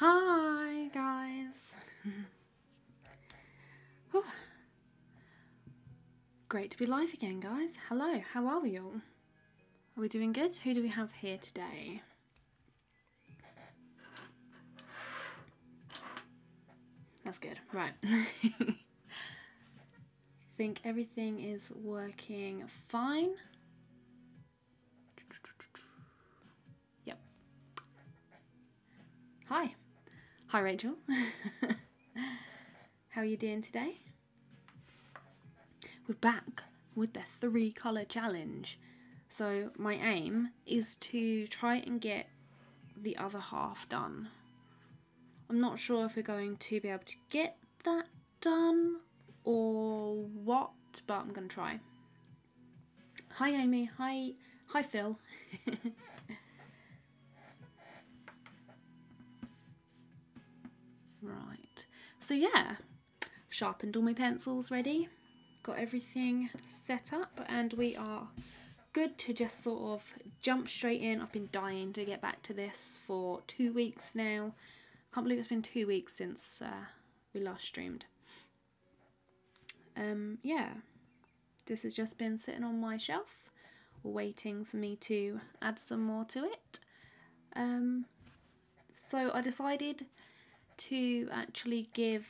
Hi guys. Whew. Great to be live again, guys. Hello, how are we all? Are we doing good? Who do we have here today? That's good, right. Think everything is working fine. Yep. Hi. Hi, Rachel. How are you doing today? We're back with the 3-colour challenge. So my aim is to try and get the other half done. I'm not sure if we're going to be able to get that done or what, but I'm going to try. Hi Amy, hi Phil. Right, so yeah, sharpened all my pencils ready, got everything set up, and we are good to just sort of jump straight in. I've been dying to get back to this for 2 weeks now. Can't believe it's been 2 weeks since we last streamed. Yeah, this has just been sitting on my shelf waiting for me to add some more to it. So I decided to actually give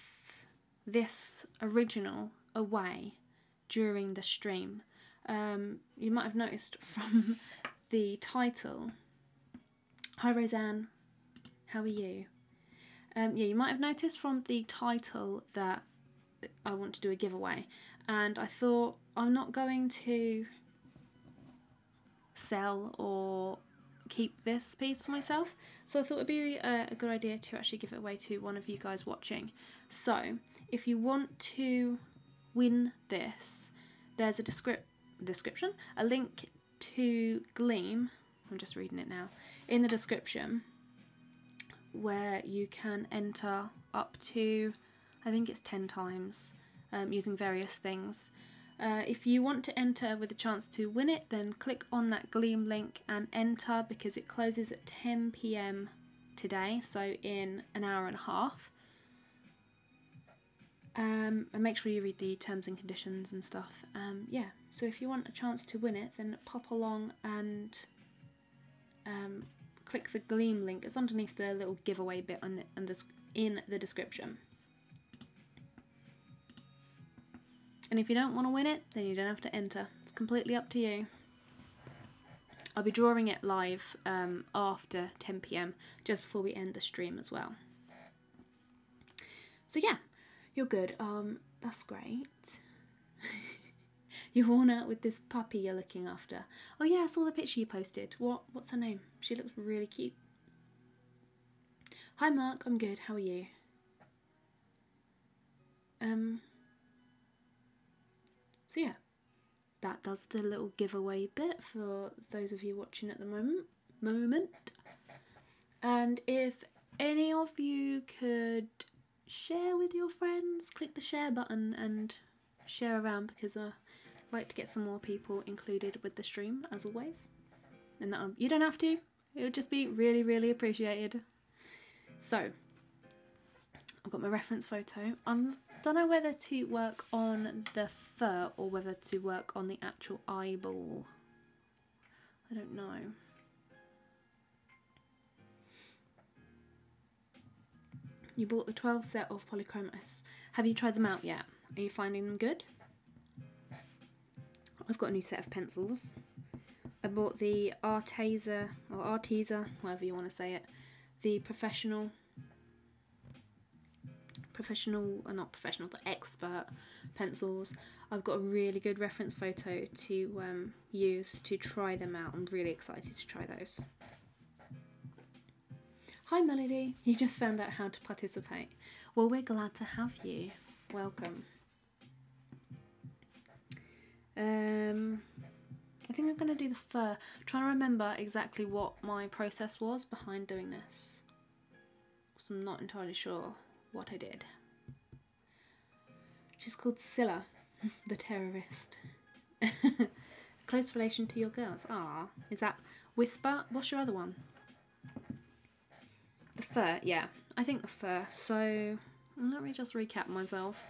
this original away during the stream. You might have noticed from the title. Hi Roseanne, how are you? Yeah, you might have noticed from the title that I want to do a giveaway, and I thought I'm not going to sell or keep this piece for myself, so I thought it'd be a good idea to actually give it away to one of you guys watching. So if you want to win this, there's a description, a link to Gleam, I'm just reading it now, in the description, where you can enter up to, I think it's 10 times, using various things. If you want to enter with a chance to win it, then click on that Gleam link and enter, because it closes at 10 PM today, so in an hour and a half. And make sure you read the terms and conditions and stuff. Yeah, so if you want a chance to win it, then pop along and click the Gleam link. It's underneath the little giveaway bit in the description. And if you don't want to win it, then you don't have to enter. It's completely up to you. I'll be drawing it live after 10 PM, just before we end the stream as well. So yeah, you're good. That's great. You're worn out with this puppy you're looking after. Oh yeah, I saw the picture you posted. What's her name? She looks really cute. Hi Mark, I'm good. How are you? So yeah, that does the little giveaway bit for those of you watching at the moment. And if any of you could share with your friends, click the share button and share around, because I like to get some more people included with the stream, as always. And that you don't have to, it would just be really, really appreciated. So I've got my reference photo. Don't know whether to work on the fur or whether to work on the actual eyeball. I don't know. You bought the 12 set of polychromos. Have you tried them out yet? Are you finding them good? I've got a new set of pencils. I bought the Arteza, whatever you want to say it, the not professional, but expert pencils. I've got a really good reference photo to use to try them out. I'm really excited to try those. Hi Melody, you just found out how to participate. Well, we're glad to have you. Welcome. I think I'm going to do the fur. I'm trying to remember exactly what my process was behind doing this, because I'm not entirely sure what I did. She's called Scylla, the terrorist. Close relation to your girls. Ah, is that Whisper? What's your other one? The fur, yeah. I think the fur. So let me just recap myself.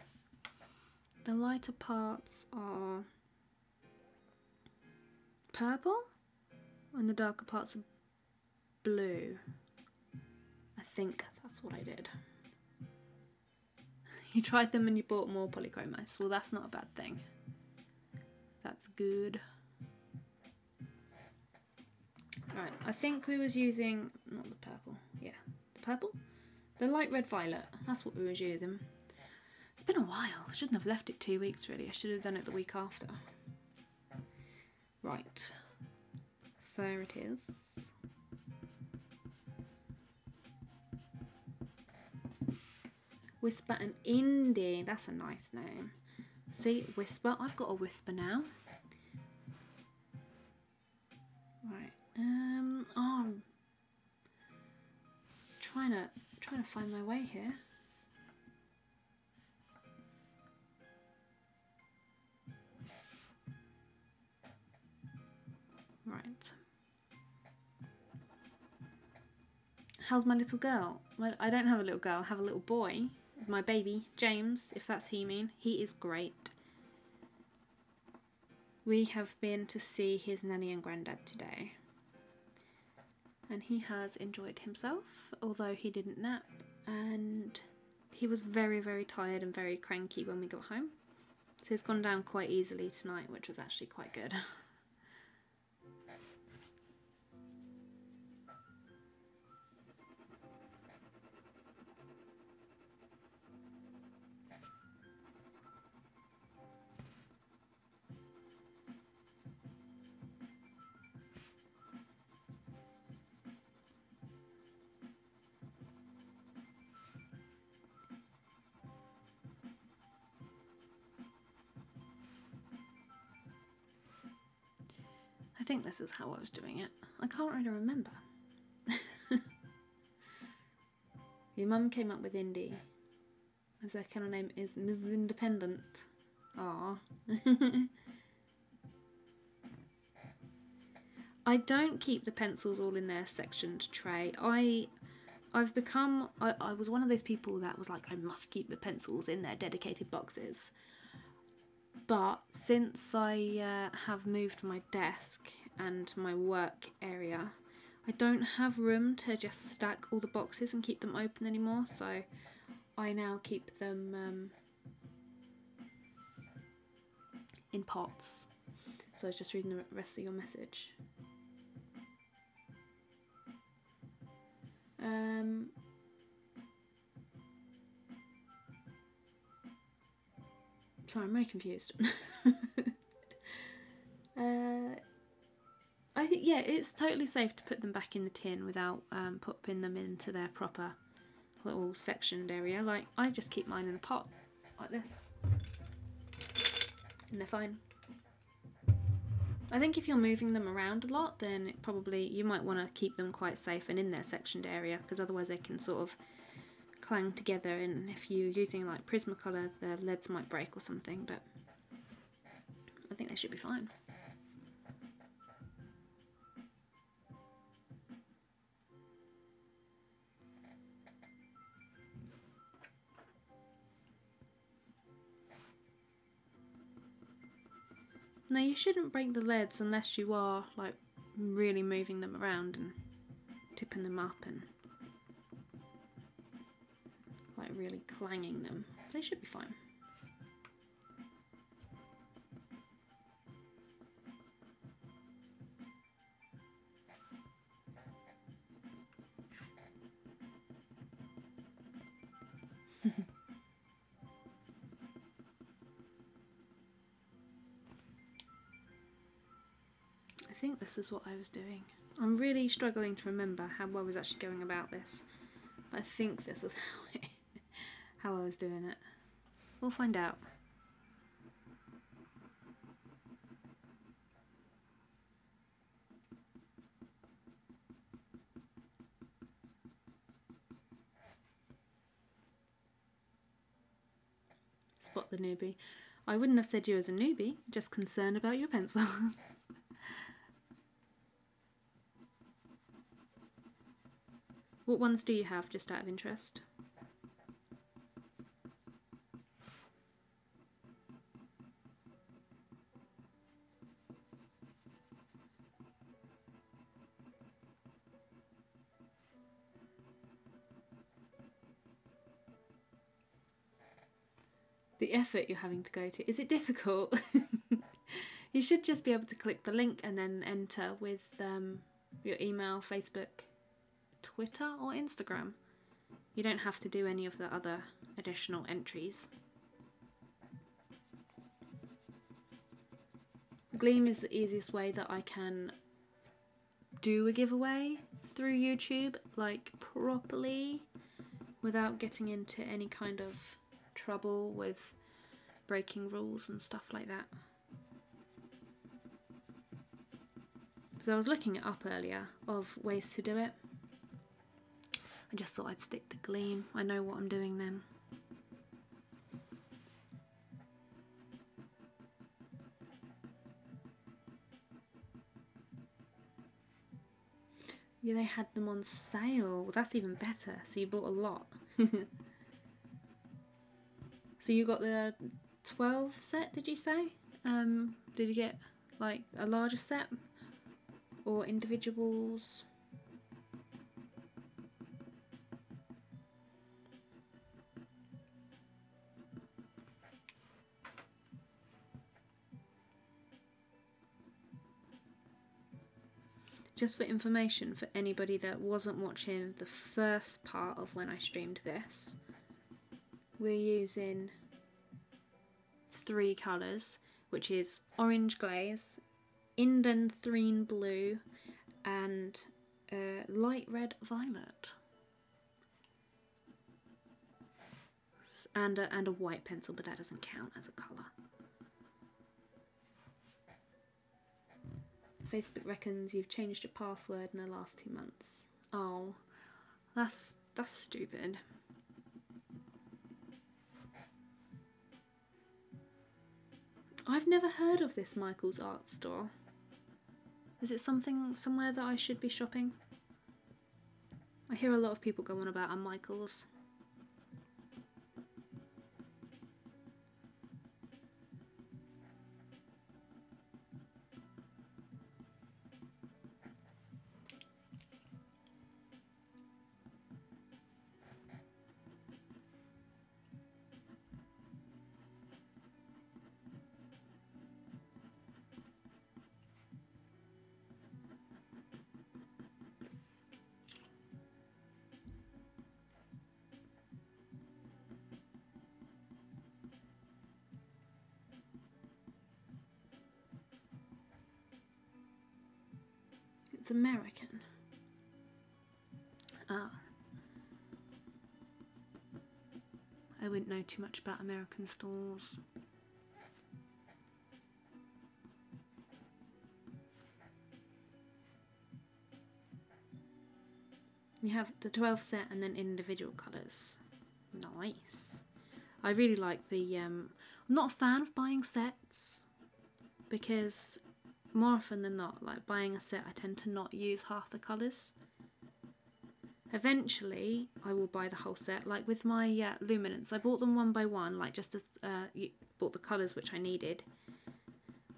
The lighter parts are purple and the darker parts are blue. I think that's what I did. You tried them and you bought more polychromos. Well, that's not a bad thing. That's good. Right, I think we was using, not the purple, yeah, the purple? The light red violet, that's what we was using. It's been a while, I shouldn't have left it 2 weeks really, I should have done it the week after. Right, there it is. Whisper and Indie, that's a nice name. See, Whisper, I've got a Whisper now. Right, I'm trying to find my way here. Right. How's my little girl? Well, I don't have a little girl, I have a little boy. My baby, James, if that's who you mean. He is great. We have been to see his nanny and granddad today. And he has enjoyed himself, although he didn't nap. And he was very, very tired and very cranky when we got home. So he's gone down quite easily tonight, which was actually quite good. I think this is how I was doing it. I can't really remember. Your mum came up with Indie. As their kennel name is Ms. Independent. Aww. I don't keep the pencils all in their sectioned tray. I was one of those people that was like, I must keep the pencils in their dedicated boxes. But since I have moved my desk and my work area, I don't have room to just stack all the boxes and keep them open anymore, so I now keep them in pots. So I was just reading the rest of your message. Sorry, I'm really confused. I think, yeah, it's totally safe to put them back in the tin without popping them into their proper little sectioned area. Like, I just keep mine in a pot, like this. And they're fine. I think if you're moving them around a lot, then it probably, you might want to keep them quite safe and in their sectioned area, because otherwise they can sort of clang together, and if you're using like Prismacolor, the leads might break or something, but I think they should be fine. No, you shouldn't break the leads unless you are like really moving them around and tipping them up and like really clanging them. They should be fine. I think this is what I was doing. I'm really struggling to remember how I was actually going about this. I think this is how I was doing it. We'll find out. Spot the newbie. I wouldn't have said you as a newbie, just concerned about your pencils. What ones do you have, just out of interest? The effort you're having to go to. Is it difficult? You should just be able to click the link and then enter with your email, Facebook, Twitter or Instagram. You don't have to do any of the other additional entries. Gleam is the easiest way that I can do a giveaway through YouTube, like properly, without getting into any kind of trouble with breaking rules and stuff like that. Because I was looking it up earlier of ways to do it. I just thought I'd stick to Gleam. I know what I'm doing then. Yeah, they had them on sale. Well, that's even better. So you bought a lot. So you got the 12 set, did you say? Did you get like a larger set or individuals? Just for information for anybody that wasn't watching the first part of when I streamed this, we're using 3 colours, which is Orange Glaze, Indanthrene Blue and Light Red Violet. And a white pencil, but that doesn't count as a colour. Facebook reckons you've changed your password in the last 2 months. Oh, that's stupid. I've never heard of this Michael's art store. Is it somewhere that I should be shopping? I hear a lot of people go on about a Michael's. It's American. Ah. I wouldn't know too much about American stores. You have the 12 set and then individual colours. Nice. I really like the... I'm not a fan of buying sets because more often than not, like buying a set, I tend to not use half the colours. Eventually, I will buy the whole set. Like with my luminance, I bought them one by one, like just as bought the colours which I needed.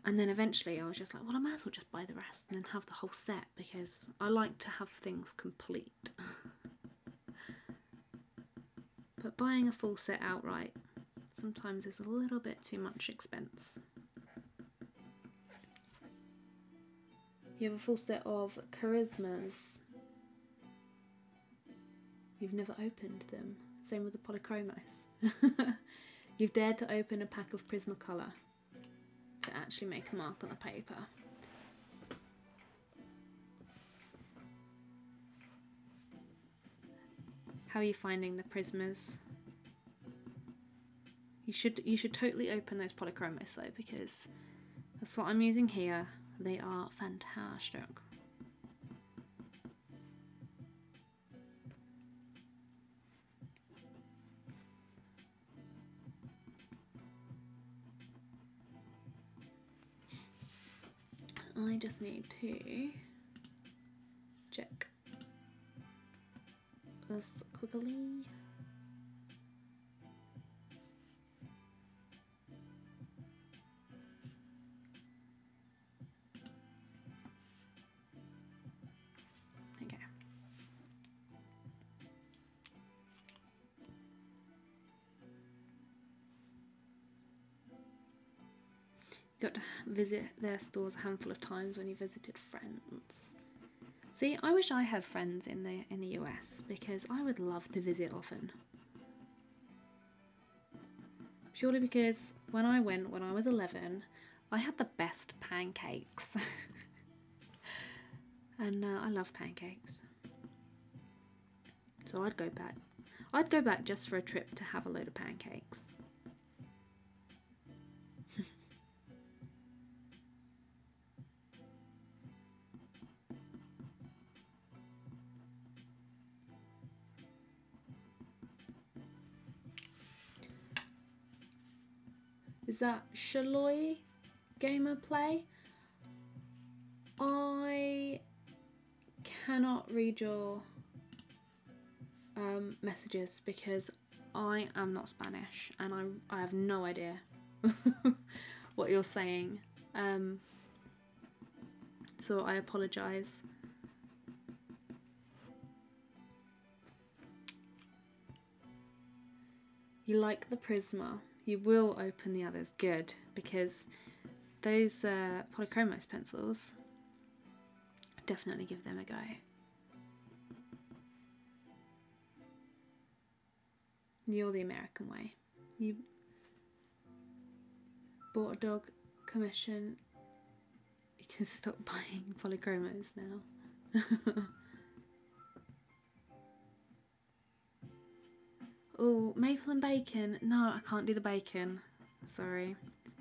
And then eventually I was just like, well, I might as well just buy the rest and then have the whole set because I like to have things complete. But buying a full set outright sometimes is a little bit too much expense. You have a full set of charismas. You've never opened them. Same with the polychromos. You've dared to open a pack of Prismacolor to actually make a mark on the paper. How are you finding the Prismas? You should totally open those polychromos though, because that's what I'm using here. They are fantastic. I just need to check squiggly. Okay. Got to visit their stores a handful of times when you visited friends. See, I wish I had friends in the US because I would love to visit often. Purely because when I went when I was 11, I had the best pancakes. And I love pancakes. So I'd go back. I'd go back just for a trip to have a load of pancakes. Is that Shaloy Gamer Play? I cannot read your messages because I am not Spanish and I have no idea what you're saying. So I apologise. You like the Prisma. You will open the others. Good, because those Polychromos pencils, definitely give them a go. You're the American way. You bought a dog commission. You can stop buying Polychromos now. Oh, maple and bacon. No, I can't do the bacon. Sorry.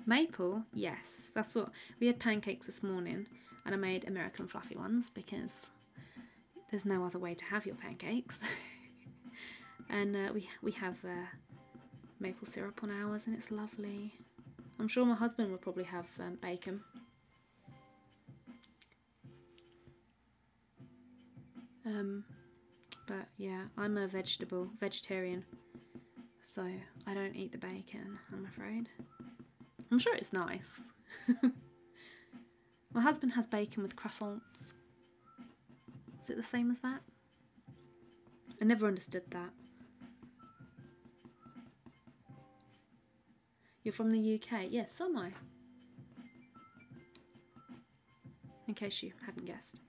Maple? Yes. That's what... We had pancakes this morning and I made American fluffy ones because there's no other way to have your pancakes. And we have maple syrup on ours and it's lovely. I'm sure my husband will probably have bacon. But yeah, I'm a vegetarian, so I don't eat the bacon, I'm afraid. I'm sure it's nice. My husband has bacon with croissants. Is it the same as that? I never understood that. You're from the UK? Yes, so am I. In case you hadn't guessed.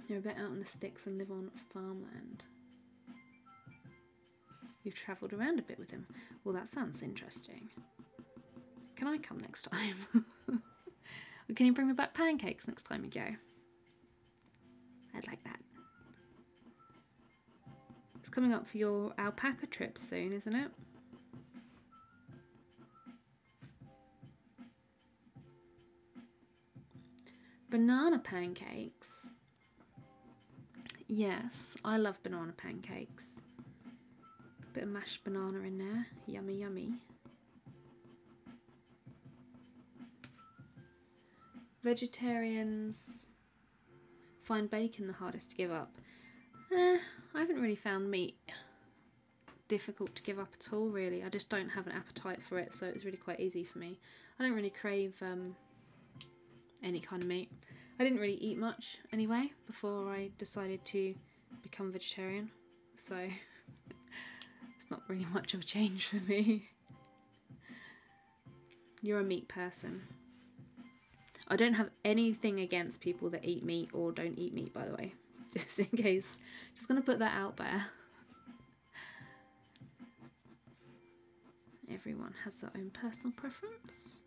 You're a bit out on the sticks and live on farmland. You've travelled around a bit with him. Well, that sounds interesting. Can I come next time? Can you bring me back pancakes next time you go? I'd like that. It's coming up for your alpaca trip soon, isn't it? Banana pancakes. Yes, I love banana pancakes. Bit of mashed banana in there. Yummy, yummy. Vegetarians find bacon the hardest to give up. I haven't really found meat difficult to give up at all, really. I just don't have an appetite for it, so it's really quite easy for me. I don't really crave any kind of meat. I didn't really eat much anyway before I decided to become vegetarian, so it's not really much of a change for me. You're a meat person. I don't have anything against people that eat meat or don't eat meat, by the way, just in case. Just gonna put that out there. Everyone has their own personal preference.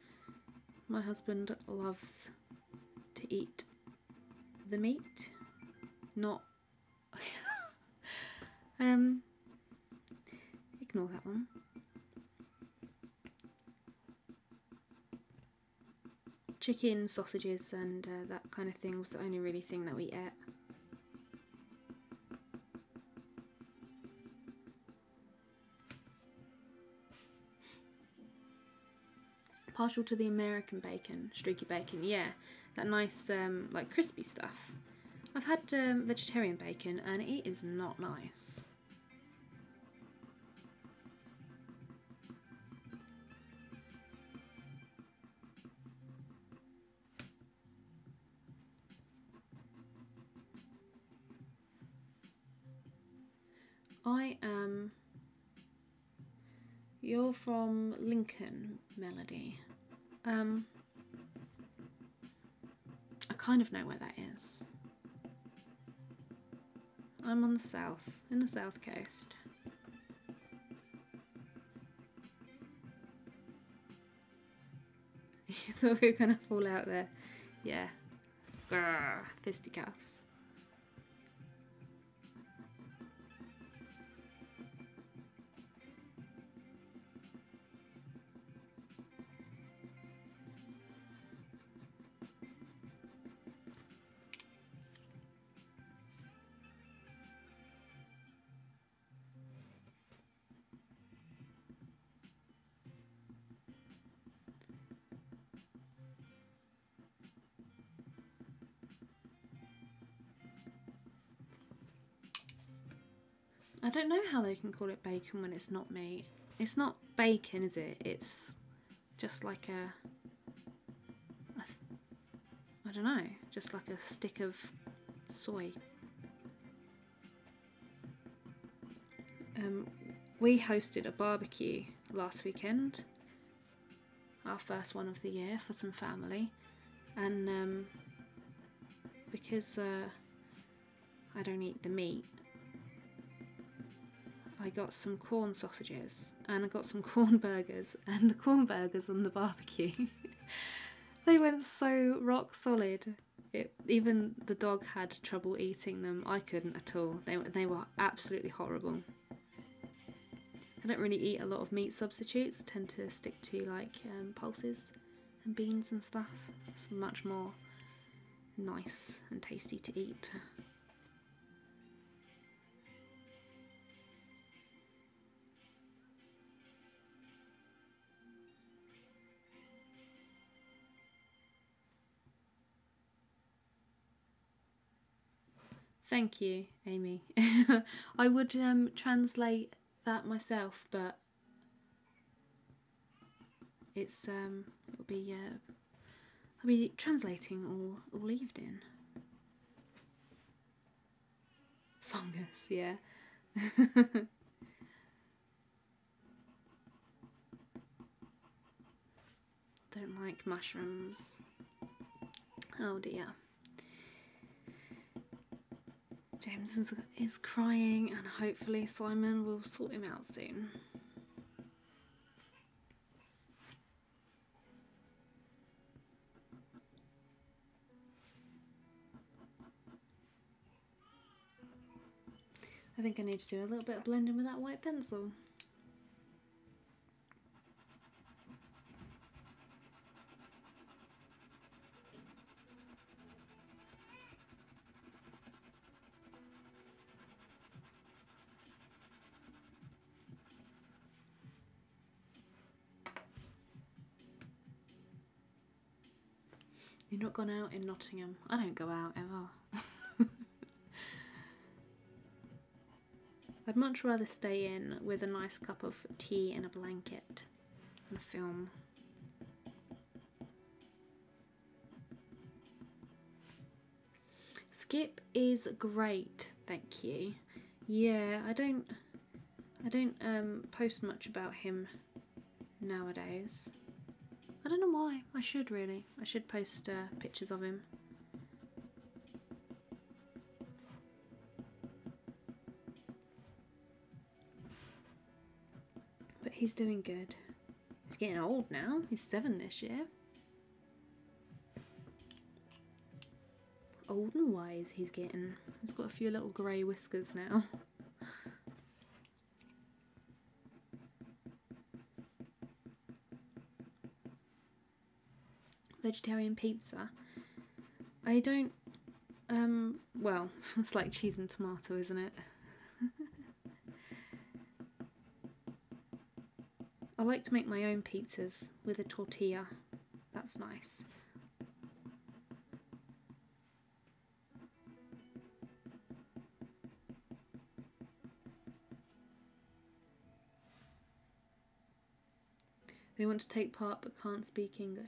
My husband loves to eat the meat, not ignore that one. Chicken, sausages and that kind of thing was the only really thing that we ate. partial to the American bacon, streaky bacon, yeah. That nice, like, crispy stuff. I've had vegetarian bacon and it is not nice. I am... You're from Lincoln, Melody. I kind of know where that is. I'm on the south, in the south coast. You thought we were gonna fall out there. Yeah. Grrr, fisticuffs. I don't know how they can call it bacon when it's not meat. It's not bacon, is it? It's just like I don't know, just like a stick of soy. We hosted a barbecue last weekend, our first one of the year, for some family, and because I don't eat the meat, I got some corn sausages and I got some corn burgers, and the corn burgers on the barbecue they went so rock solid. Even the dog had trouble eating them. I couldn't at all. They were absolutely horrible. I don't really eat a lot of meat substitutes. I tend to stick to like pulses and beans and stuff. It's much more nice and tasty to eat. Thank you, Amy. I would translate that myself, but it's it'll be I'll be translating all evening. Fungus, yeah. Don't like mushrooms. Oh dear. James is crying, and hopefully Simon will sort him out soon. I think I need to do a little bit of blending with that white pencil. You've not gone out in Nottingham? I don't go out ever. I'd much rather stay in with a nice cup of tea and a blanket and a film. Skip is great, thank you. Yeah, I don't post much about him nowadays. I don't know why. I should really. I should post pictures of him. But he's doing good. He's getting old now. He's 7 this year. Old and wise he's getting. He's got a few little grey whiskers now. Vegetarian pizza. I don't, well, it's like cheese and tomato, isn't it? I like to make my own pizzas with a tortilla. That's nice. They want to take part but can't speak English.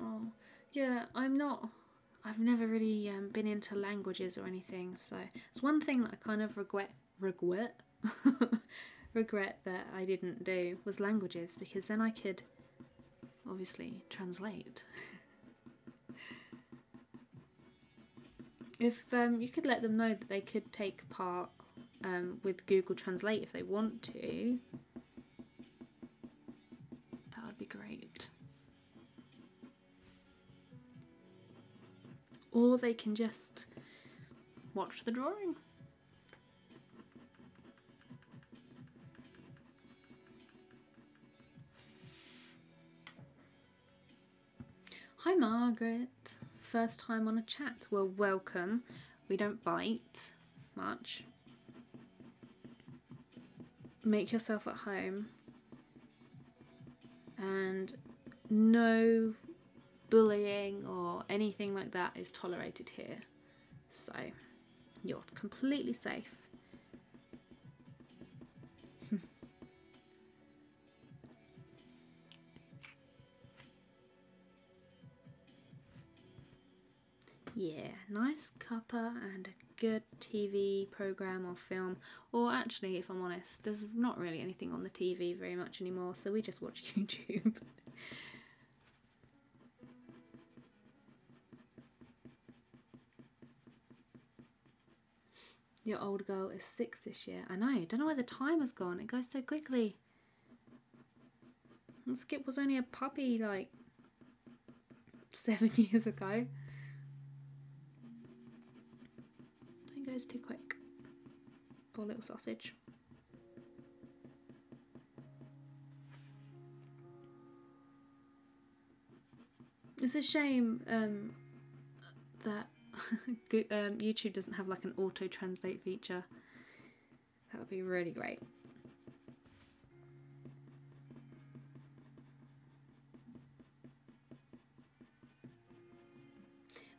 Oh, yeah, I've never really been into languages or anything, so it's one thing that I kind of regret that I didn't do was languages, because then I could obviously translate. If you could let them know that they could take part with Google Translate if they want to, that would be great. Or they can just watch the drawing. Hi Margaret, first time on a chat. Well, welcome. We don't bite much. Make yourself at home, and no bullying or anything like that is tolerated here, so you're completely safe. Yeah, nice cuppa and a good TV program or film, or actually, if I'm honest, there's not really anything on the TV very much anymore, so we just watch YouTube. Your old girl is 6 this year. I know, don't know where the time has gone, it goes so quickly. And Skip was only a puppy like 7 years ago. It goes too quick. Poor little sausage. It's a shame that YouTube doesn't have like an auto translate feature. That would be really great.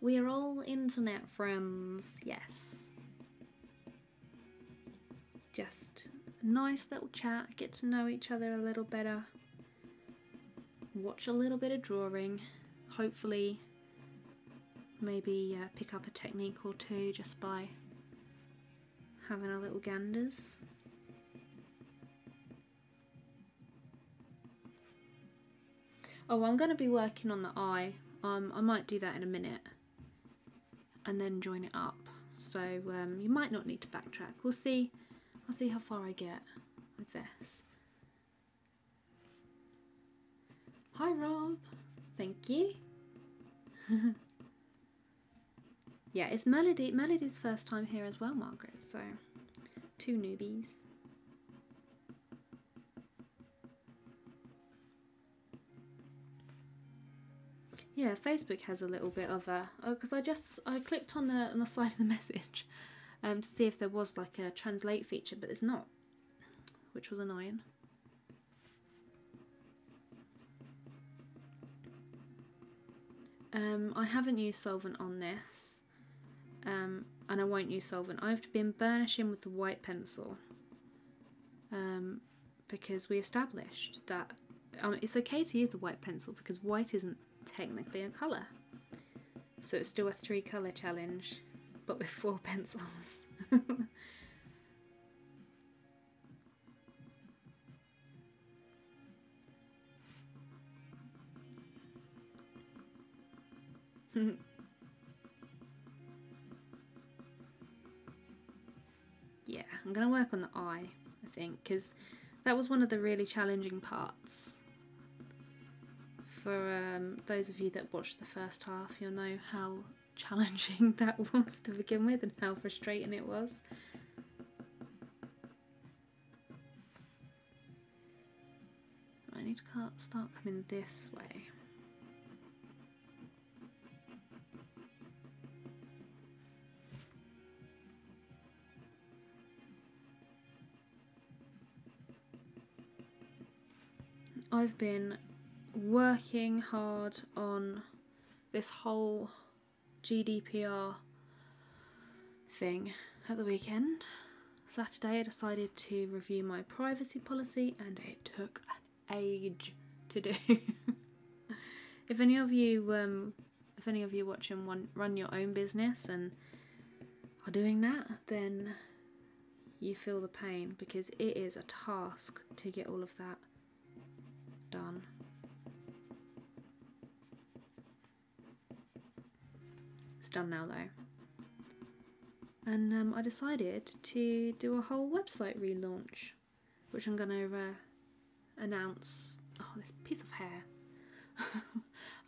We are all internet friends, yes. Just a nice little chat, get to know each other a little better, watch a little bit of drawing, hopefully maybe pick up a technique or two just by having a little ganders. Oh, I'm going to be working on the eye. I might do that in a minute and then join it up, so you might not need to backtrack. We'll see. I'll see how far I get with this. Hi Rob, thank you. Yeah, it's Melody's first time here as well, Margaret, so 2 newbies. Yeah, Facebook has a little bit of a, because I clicked on the side of the message to see if there was like a translate feature, but there's not, which was annoying. I haven't used solvent on this, and I won't use solvent. I've been burnishing with the white pencil, because we established that it's okay to use the white pencil because white isn't technically a colour. So it's still a 3 colour challenge, but with 4 pencils. Yeah, I'm going to work on the eye, I think, because that was one of the really challenging parts. For those of you that watched the first half, you'll know how challenging that was to begin with and how frustrating it was. I need to start coming this way. I've been working hard on this whole GDPR thing at the weekend. Saturday I decided to review my privacy policy and it took an age to do. If any of you watching run your own business and are doing that, then you feel the pain, because it is a task to get all of that done. It's done now though. And I decided to do a whole website relaunch, which I'm going to announce. Oh, this piece of hair.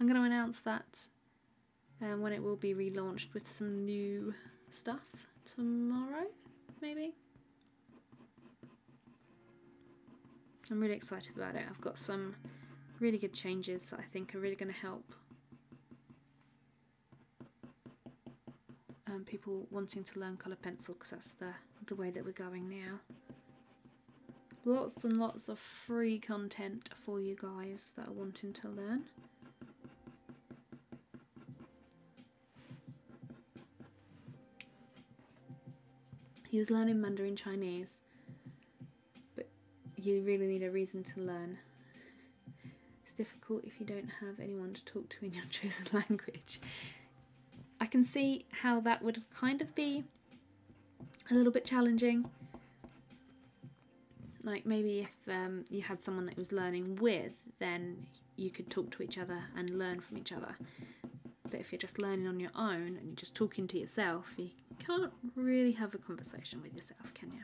I'm going to announce that when it will be relaunched with some new stuff tomorrow, maybe. I'm really excited about it. I've got some really good changes that I think are really going to help people wanting to learn colour pencil, because that's the way that we're going now. Lots and lots of free content for you guys that are wanting to learn. He was learning Mandarin Chinese, but you really need a reason to learn. It's difficult if you don't have anyone to talk to in your chosen language. I can see how that would kind of be a little bit challenging. Like maybe if you had someone that was learning with, then you could talk to each other and learn from each other. But if you're just learning on your own and you're just talking to yourself, you can't really have a conversation with yourself, can you?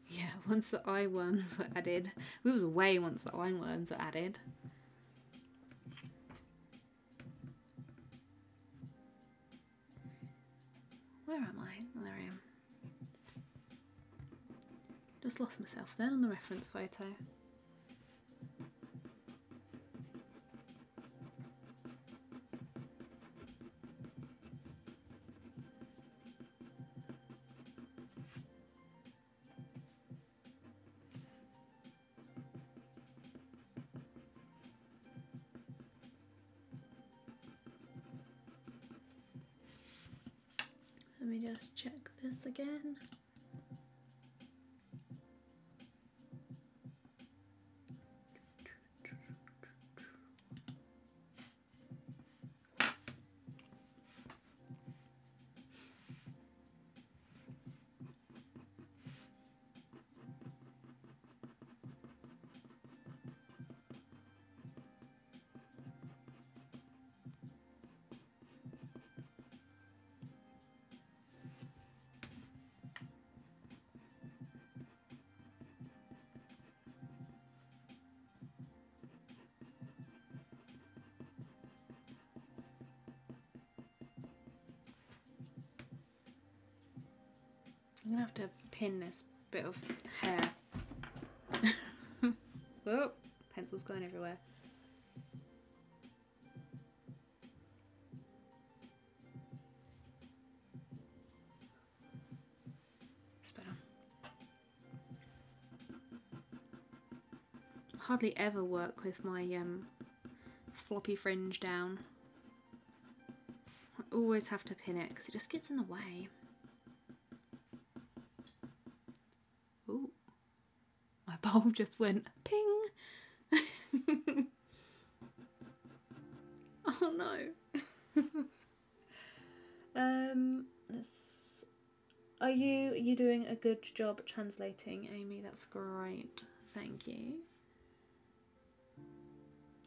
Yeah, once the eye worms were added, we was away once the eye worms were added. Where am I? There I am. Just lost myself then on the reference photo. Let me just check this again. I'm gonna have to pin this bit of hair. Oh, pencil's going everywhere. It's better. I hardly ever work with my floppy fringe down. I always have to pin it because it just gets in the way. Ooh, my bulb just went ping. Oh no. Are you doing a good job at translating, Amy? That's great. Thank you.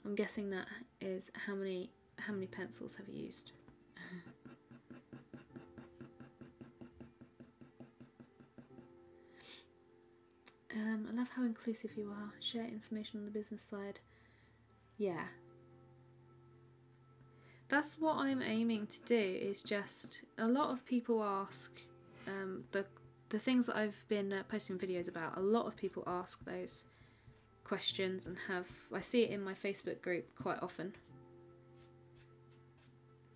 I'm guessing that is how many pencils have you used? I love how inclusive you are. Share information on the business side. Yeah. That's what I'm aiming to do, is just, a lot of people ask, the things that I've been posting videos about, a lot of people ask those questions and I see it in my Facebook group quite often.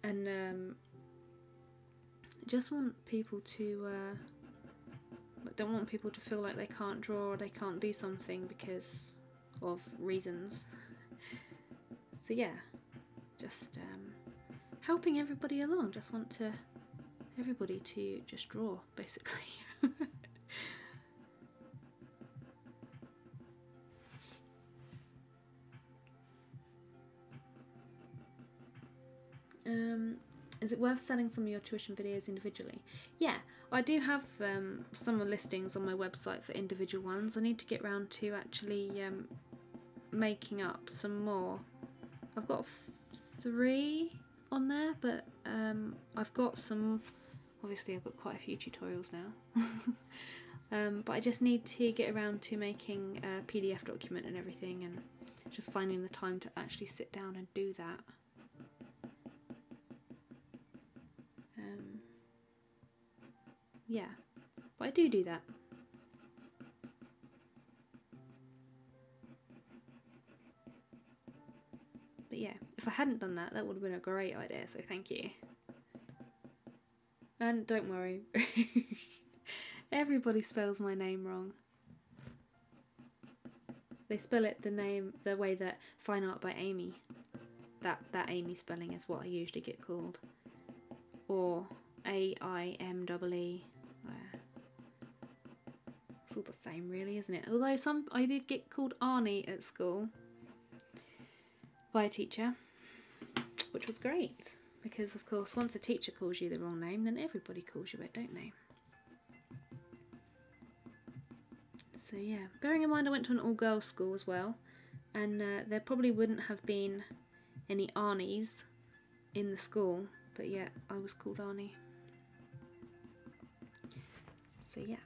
And just want people to, don't want people to feel like they can't draw or they can't do something because of reasons. So yeah, just helping everybody along. Just want everybody to just draw, basically. Is it worth selling some of your tuition videos individually? Yeah, I do have some listings on my website for individual ones. I need to get round to actually making up some more. I've got 3 on there, but I've got some, obviously I've got quite a few tutorials now. But I just need to get around to making a PDF document and everything, and just finding the time to actually sit down and do that. Yeah, but I do that. But yeah, if I hadn't done that, that would have been a great idea, so thank you. And don't worry, everybody spells my name wrong. They spell it the way that Fine Art by Amie. That Amie spelling is what I usually get called. Or AIMEE. It's all the same really, isn't it? Although I did get called Arnie at school by a teacher, which was great, because of course once a teacher calls you the wrong name, then everybody calls you it, don't they? So yeah, bearing in mind I went to an all-girls school as well, and there probably wouldn't have been any Arnies in the school, but yeah, I was called Arnie. So yeah.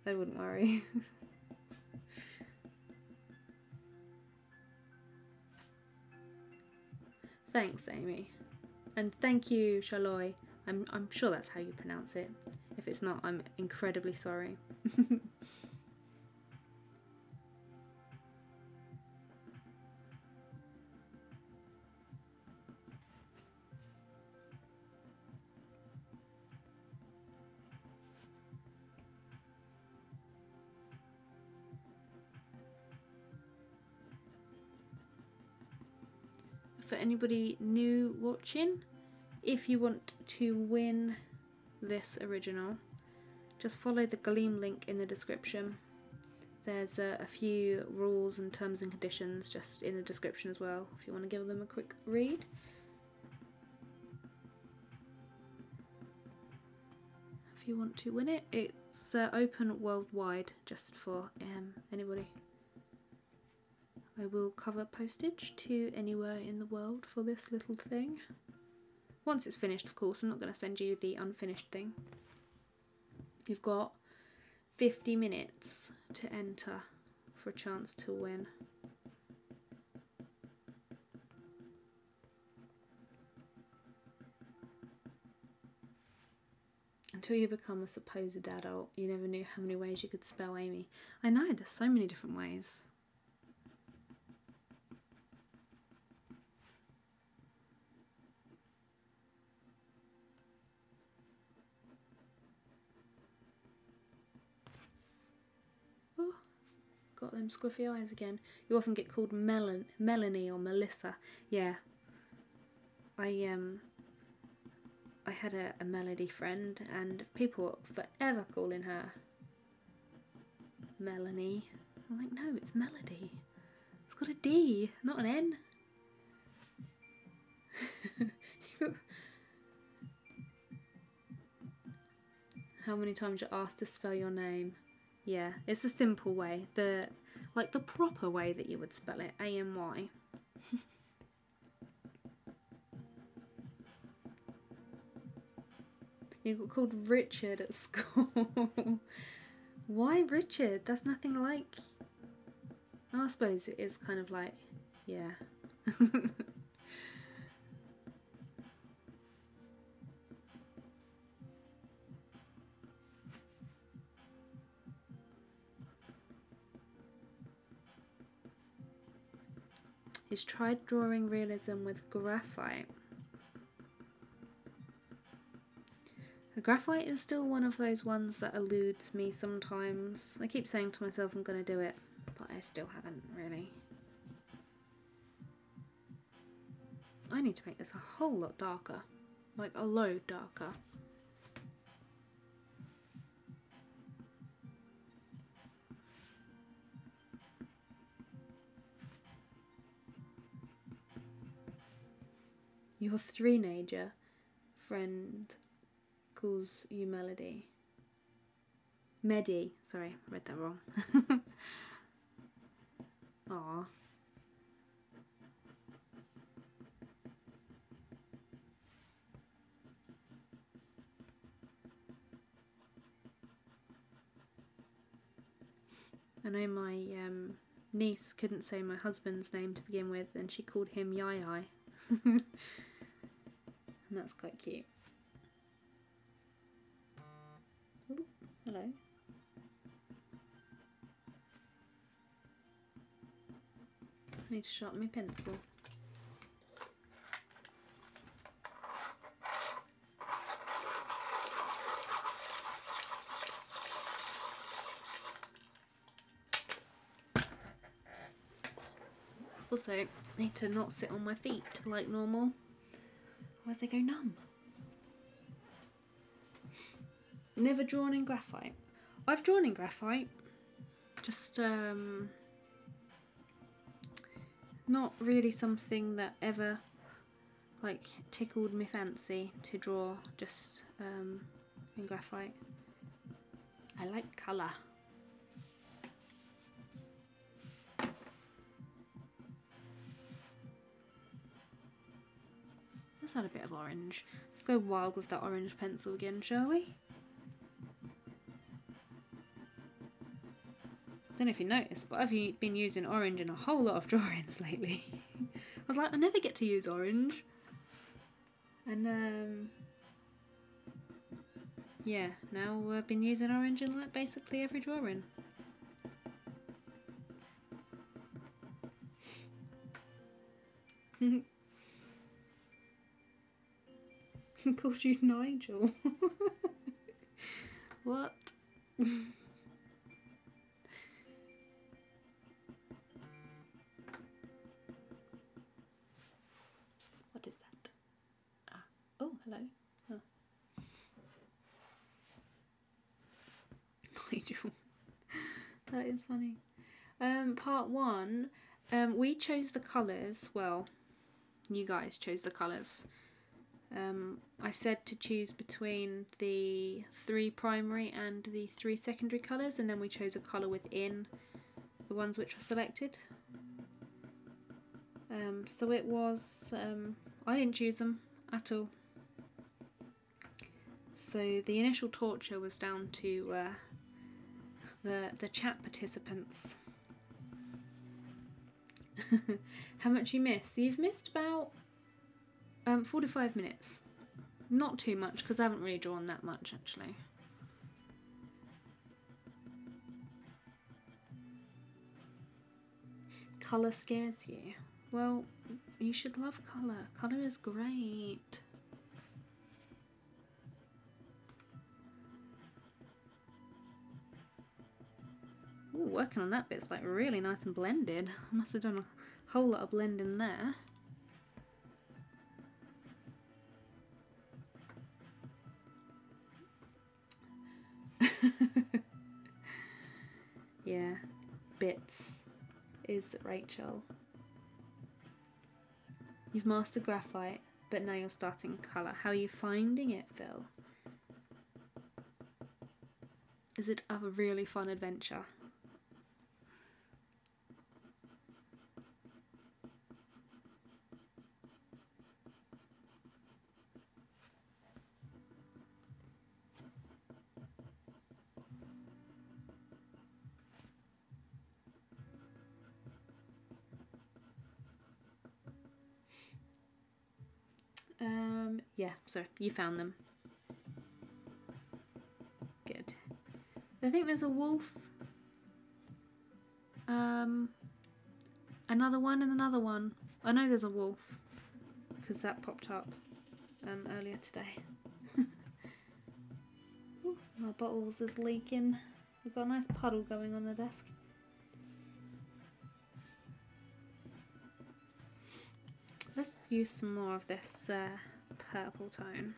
I wouldn't worry. Thanks, Amy. And thank you, Shaloi. I'm sure that's how you pronounce it. If it's not, I'm incredibly sorry. For anybody new watching, if you want to win this original, just follow the Gleam link in the description. There's a few rules and terms and conditions just in the description as well, if you want to give them a quick read. If you want to win it, it's open worldwide, just for anybody. I will cover postage to anywhere in the world for this little thing. Once it's finished, of course, I'm not going to send you the unfinished thing. You've got 50 minutes to enter for a chance to win. Until you become a supposed adult, you never knew how many ways you could spell Amy. I know, there's so many different ways. Got them squiffy eyes again. You often get called Melanie or Melissa. Yeah. I had a Melody friend, and people were forever calling her Melanie. I'm like, no, it's Melody. It's got a D, not an N. How many times you're asked to spell your name? Yeah, it's the simple way, the proper way that you would spell it, A-M-Y. You got called Richard at school. Why Richard? That's nothing like... Oh, I suppose it is kind of like, yeah. is tried drawing realism with graphite. The graphite is still one of those ones that eludes me sometimes. I keep saying to myself I'm going to do it, but I still haven't really. I need to make this a whole lot darker, like a load darker. Your three-nager friend calls you Melody. Medi, sorry, read that wrong. Aww. I know my niece couldn't say my husband's name to begin with, and she called him Yai. And that's quite cute. Ooh, hello. I need to sharpen my pencil. Also, need to not sit on my feet like normal, otherwise they go numb. Never drawn in graphite. I've drawn in graphite, just not really something that ever like tickled my fancy to draw just in graphite. I like colour. Let's add a bit of orange. Let's go wild with that orange pencil again, shall we? Don't know if you noticed, but I've been using orange in a whole lot of drawings lately. I was like, I never get to use orange. And yeah, now I've been using orange in like basically every drawing. Called you Nigel. What? What is that? Ah. Oh, hello. Oh. Nigel. That is funny. Part one, we chose the colours. Well, you guys chose the colours. I said to choose between the 3 primary and the 3 secondary colours, and then we chose a colour within the ones which were selected. So it was, I didn't choose them at all. So the initial torture was down to the chat participants. How much you missed? So you've missed about 45 minutes. Not too much, because I haven't really drawn that much actually. Colour scares you? Well, you should love colour. Colour is great. Ooh, working on that bit's like really nice and blended. I must have done a whole lot of blending there. Yeah, bits is Rachel. You've mastered graphite, but now you're starting colour. How are you finding it, Phil? Is it a really fun adventure? Yeah, so you found them. Good. I think there's a wolf and Another one and another one. I know there's a wolf because that popped up earlier today. Ooh, my bottles is leaking. We've got a nice puddle going on the desk. Let's use some more of this purple tone.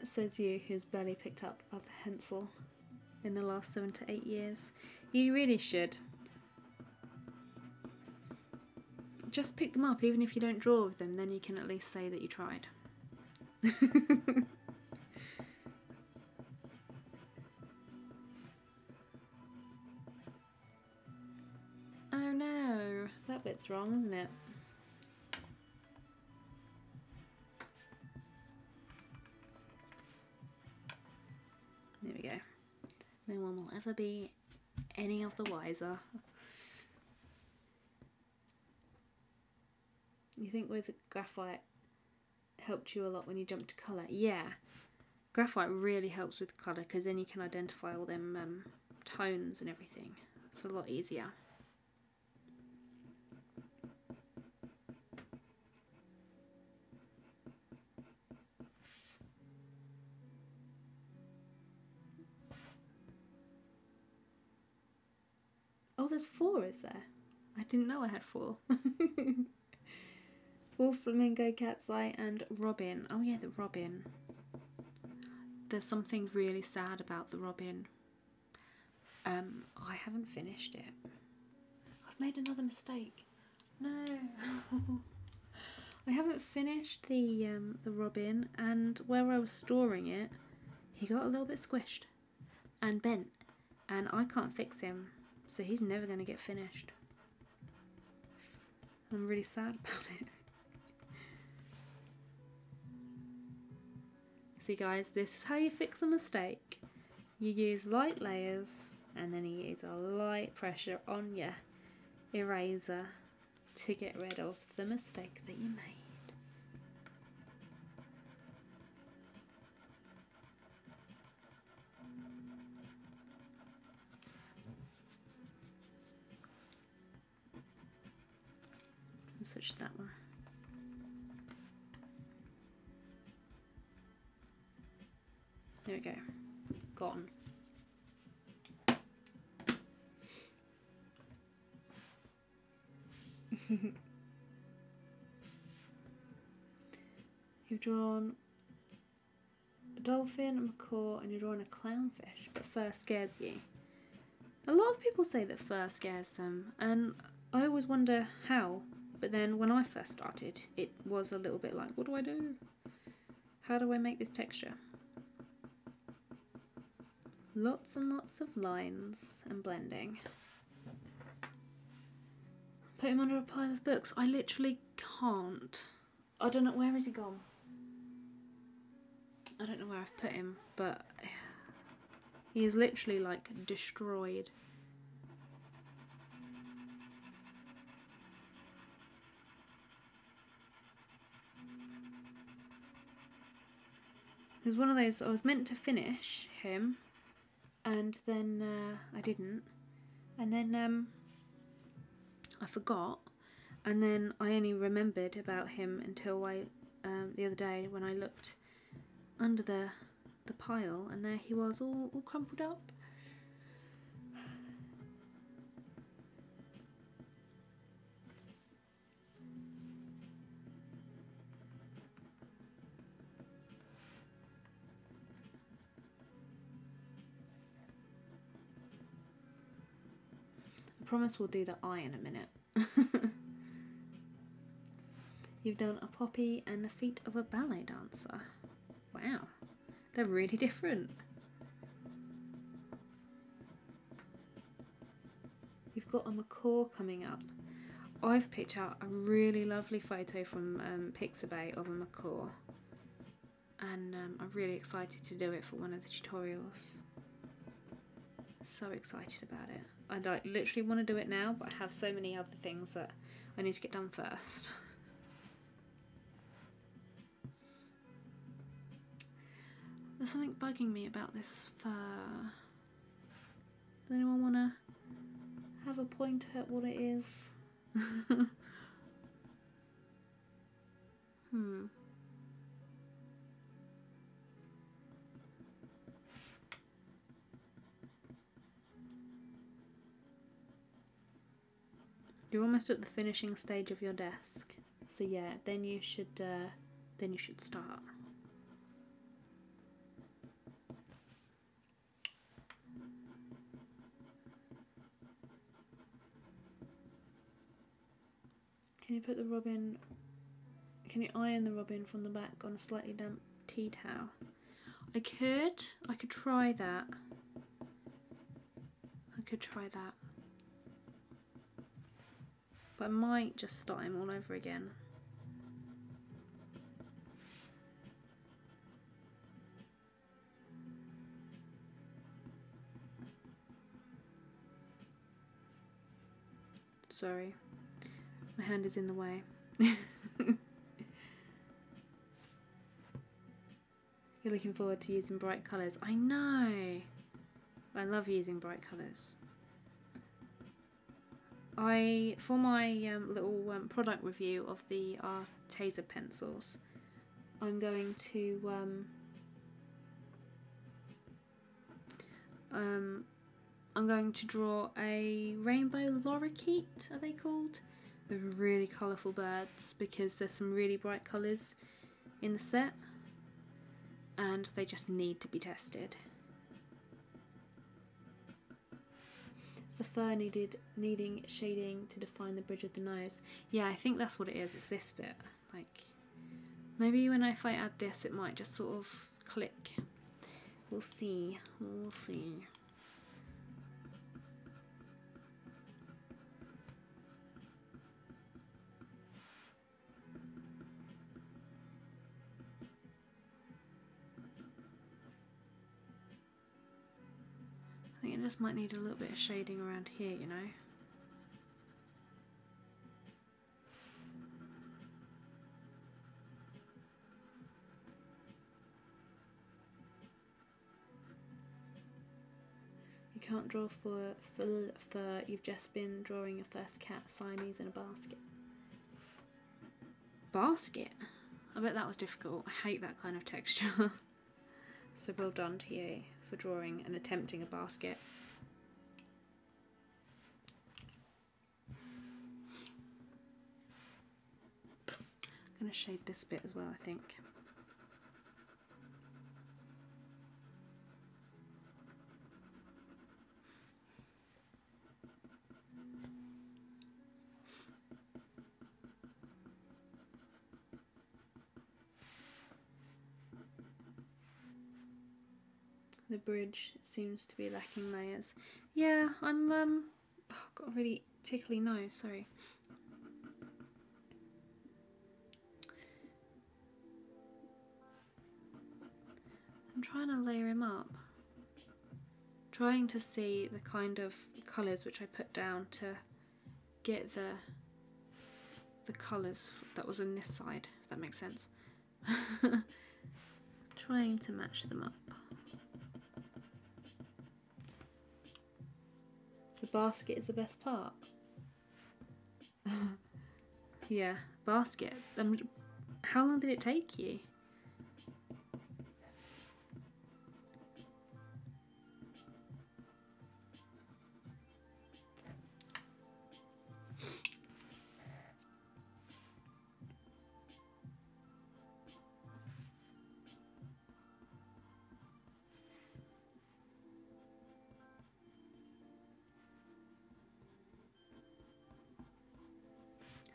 Says you, who's barely picked up a pencil in the last 7 to 8 years. You really should. Just pick them up, even if you don't draw with them, then you can at least say that you tried. Oh no, that bit's wrong, isn't it? There we go. No one will ever be any of the wiser. You think with graphite helped you a lot when you jumped to colour? Yeah, graphite really helps with colour because then you can identify all them tones and everything. It's a lot easier. Oh, there's 4, is there? I didn't know I had 4. Wolf, flamingo, cat's eye, and robin. Oh yeah, the robin. There's something really sad about the robin. I haven't finished it. I've made another mistake. No. I haven't finished the robin, and where I was storing it, he got a little bit squished and bent, and I can't fix him. So he's never going to get finished. I'm really sad about it. See guys, this is how you fix a mistake. You use light layers and then you use a light pressure on your eraser to get rid of the mistake that you made. Switch that one. There we go. Gone. You've drawn a dolphin, a macaw, and you're drawing a clownfish, but fur scares you. A lot of people say that fur scares them, and I always wonder how. But then when I first started, it was a little bit like, what do I do? How do I make this texture? Lots and lots of lines and blending. Put him under a pile of books. I literally can't. I don't know, where has he gone? I don't know where I've put him, but he is literally like destroyed. It was one of those, I was meant to finish him, and then I didn't, and then I forgot, and then I only remembered about him until the other day when I looked under the pile, and there he was, all crumpled up. I promise we'll do the eye in a minute. You've done a poppy and the feet of a ballet dancer. Wow, they're really different. You've got a macaw coming up. I've picked out a really lovely photo from Pixabay of a macaw, and I'm really excited to do it for one of the tutorials. So excited about it. I don't literally want to do it now, but I have so many other things that I need to get done first. There's something bugging me about this fur. Does anyone want to have a point at what it is? You're almost at the finishing stage of your desk. So yeah, then you should start. Can you put the robin, can you iron the robin from the back on a slightly damp tea towel? I could try that. But I might just start him all over again. Sorry, my hand is in the way. You're looking forward to using bright colours. I know. I love using bright colours. For my little product review of the Arteza pencils, I'm going to draw a rainbow lorikeet, are they called? They're really colourful birds because there's some really bright colours in the set and they just need to be tested. The fur needing shading to define the bridge of the nose. Yeah, I think that's what it is. It's this bit. Like, maybe if I add this, it might just sort of click. We'll see. We'll see. I think it just might need a little bit of shading around here, you know. You can't draw for full fur, you've just been drawing your first cat, Siamese, in a basket. Basket? I bet that was difficult. I hate that kind of texture. So well done to you for drawing and attempting a basket. I'm going to shade this bit as well, I think. The bridge seems to be lacking layers. Yeah, I'm got a really tickly nose, sorry. I'm trying to layer him up. Trying to see the kind of colours which I put down to get the colours that was on this side, if that makes sense. Trying to match them up. The basket is the best part. Yeah, basket. How long did it take you?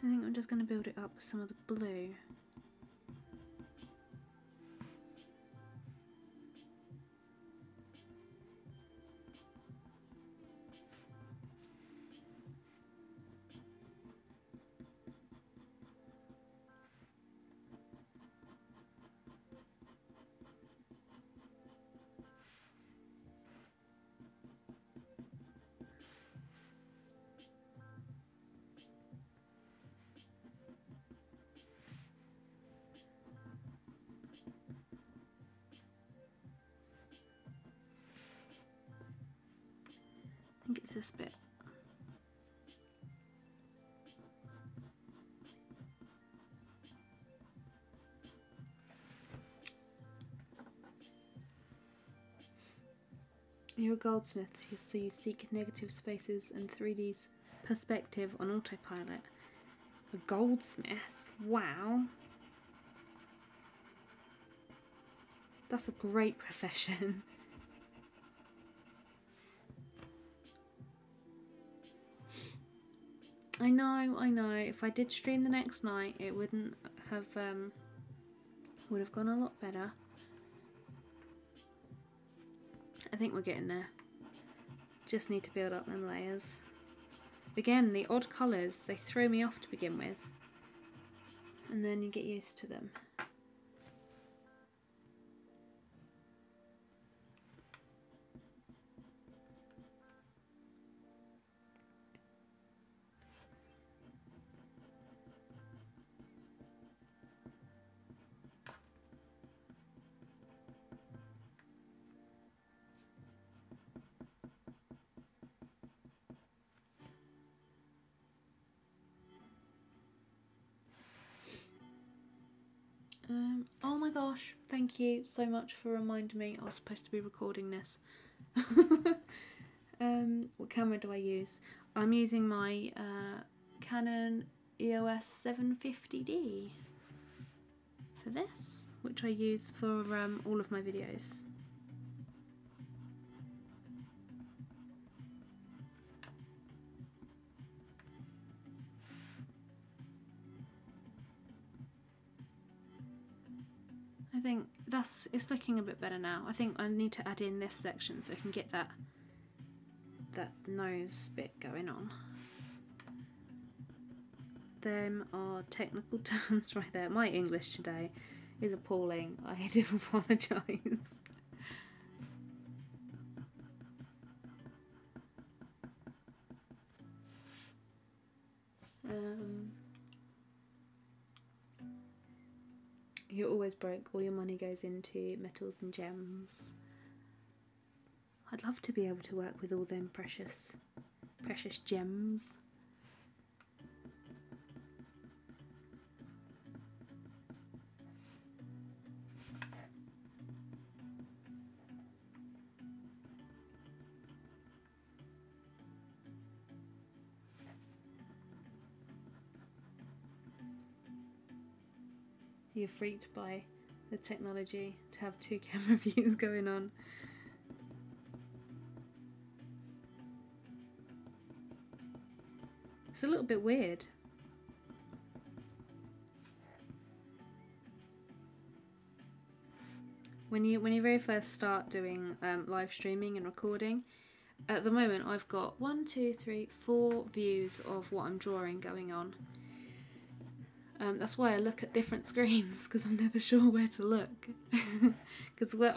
I think I'm just going to build it up with some of the blue. think it's this bit. You're a goldsmith, so you seek negative spaces and 3D perspective on autopilot. A goldsmith? Wow. That's a great profession. I know. If I did stream the next night, it wouldn't have, would have gone a lot better. I think we're getting there. Just need to build up them layers. Again, the odd colours, they throw me off to begin with. And then you get used to them. Oh my gosh, thank you so much for reminding me I was supposed to be recording this. What camera do I use? I'm using my Canon EOS 750D for this, which I use for all of my videos. I think it's looking a bit better now. I think I need to add in this section so I can get that nose bit going on. Them are technical terms right there. My English today is appalling. I do apologise. You're always broke. All your money goes into metals and gems. I'd love to be able to work with all them precious gems. You're freaked by the technology to have 2 camera views going on. It's a little bit weird. When you very first start doing live streaming and recording, at the moment I've got 1, 2, 3, 4 views of what I'm drawing going on. That's why I look at different screens, because I'm never sure where to look. Because where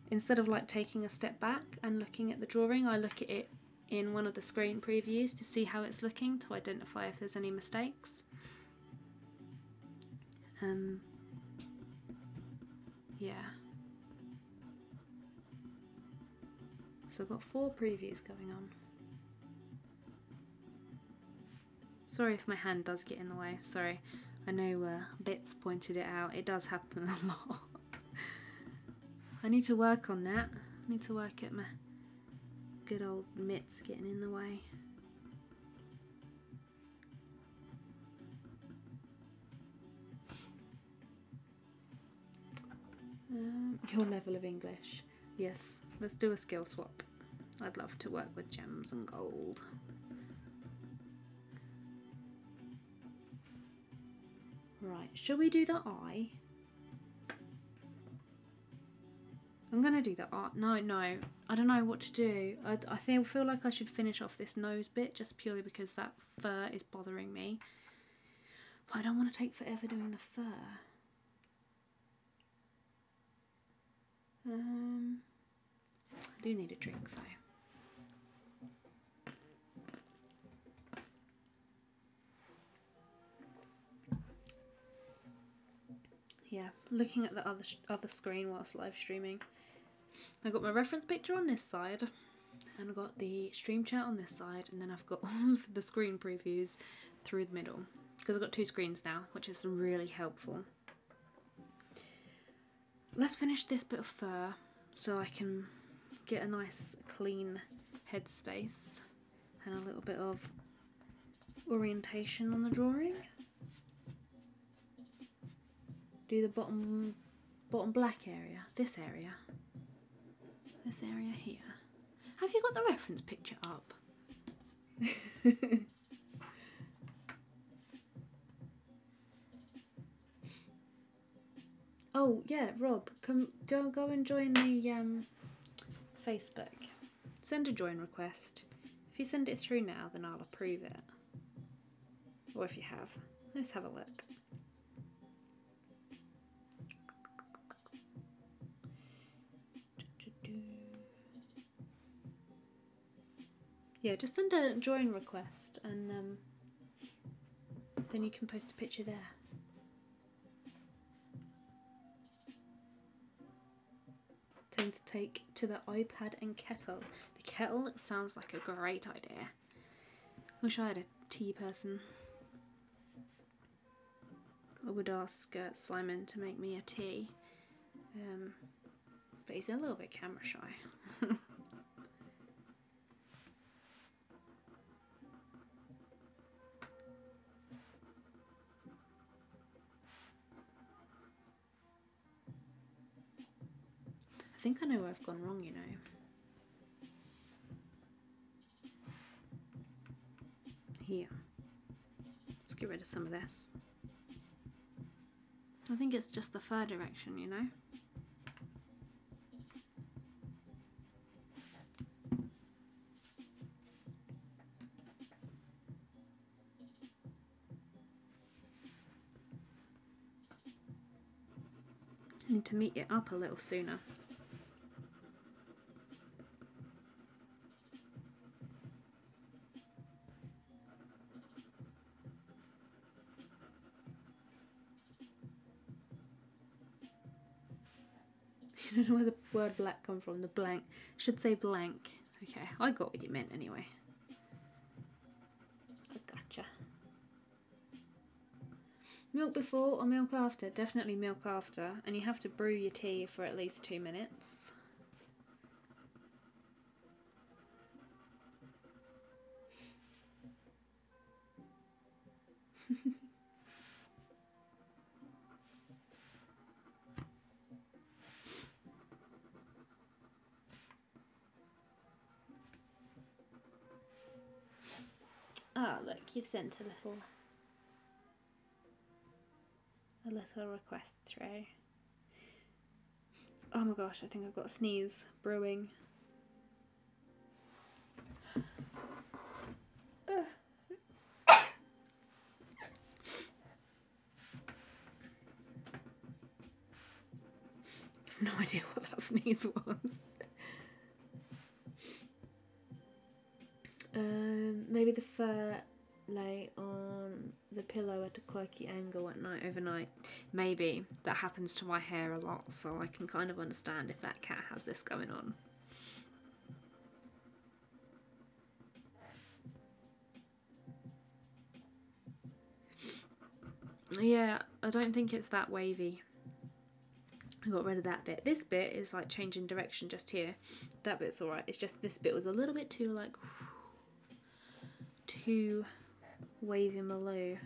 instead of like taking a step back and looking at the drawing, I look at it in one of the screen previews to see how it's looking, to identify if there's any mistakes. Yeah. So I've got 4 previews going on. Sorry if my hand does get in the way, sorry. I know Bits pointed it out, it does happen a lot. I need to work on that. I need to work at my good old mitts getting in the way. Your level of English. Yes, let's do a skill swap. I'd love to work with gems and gold. Right, shall we do the eye? I'm going to do the eye. No, I don't know what to do. I feel like I should finish off this nose bit just purely because that fur is bothering me. But I don't want to take forever doing the fur. I do need a drink though. Yeah, looking at the other screen whilst live streaming. I got my reference picture on this side, And I've got the stream chat on this side, and then I've got all of the screen previews through the middle, because I've got 2 screens now, which is really helpful. Let's finish this bit of fur so I can get a nice clean headspace and a little bit of orientation on the drawing. Do the bottom black area, this area here. Have you got the reference picture up? Oh yeah, Rob, go and join the Facebook. Send a join request. If you send it through now, then I'll approve it. Or if you have, let's have a look. Yeah, just send a join request, and then you can post a picture there. Thing to take to the iPad and kettle. The kettle sounds like a great idea. Wish I had a tea person. I would ask Simon to make me a tea, but he's a little bit camera shy. I think I know where I've gone wrong, you know. Here. Let's get rid of some of this. I think it's just the fur direction, you know. I need to meet it up a little sooner. I don't know where the word black come from, the blank. Should say blank. Okay, I got what you meant anyway. I gotcha. Milk before or milk after? Definitely milk after. And you have to brew your tea for at least 2 minutes. Ah, look, you've sent a little request through. Oh my gosh, I think I've got a sneeze brewing. I've no idea what that sneeze was. Maybe the fur lay on the pillow at a quirky angle at night overnight. Maybe. That happens to my hair a lot, so I can kind of understand if that cat has this going on. Yeah, I don't think it's that wavy. I got rid of that bit. This bit is like changing direction just here. That bit's alright. It's just this bit was a little bit too like too wavy maloo.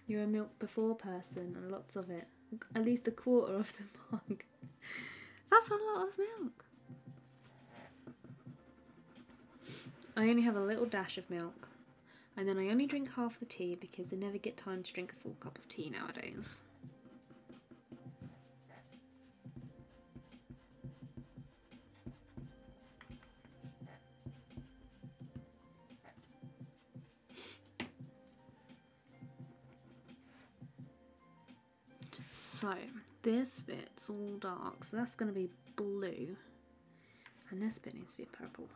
You're a milk before person and lots of it. At least a quarter of the mug. That's a lot of milk. I only have a little dash of milk, and then I only drink half the tea because I never get time to drink a full cup of tea nowadays. So this bit's all dark, so that's going to be blue, and this bit needs to be purple.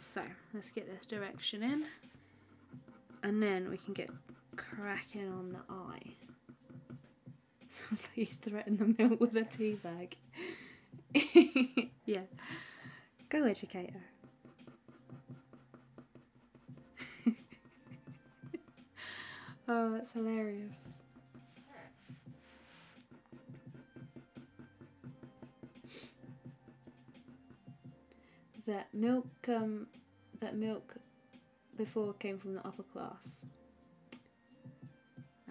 So let's get this direction in. And then we can get cracking on the eye. Sounds like you threaten the milk with a tea bag. Yeah. Go, educator. Oh, that's hilarious. That milk before came from the upper class.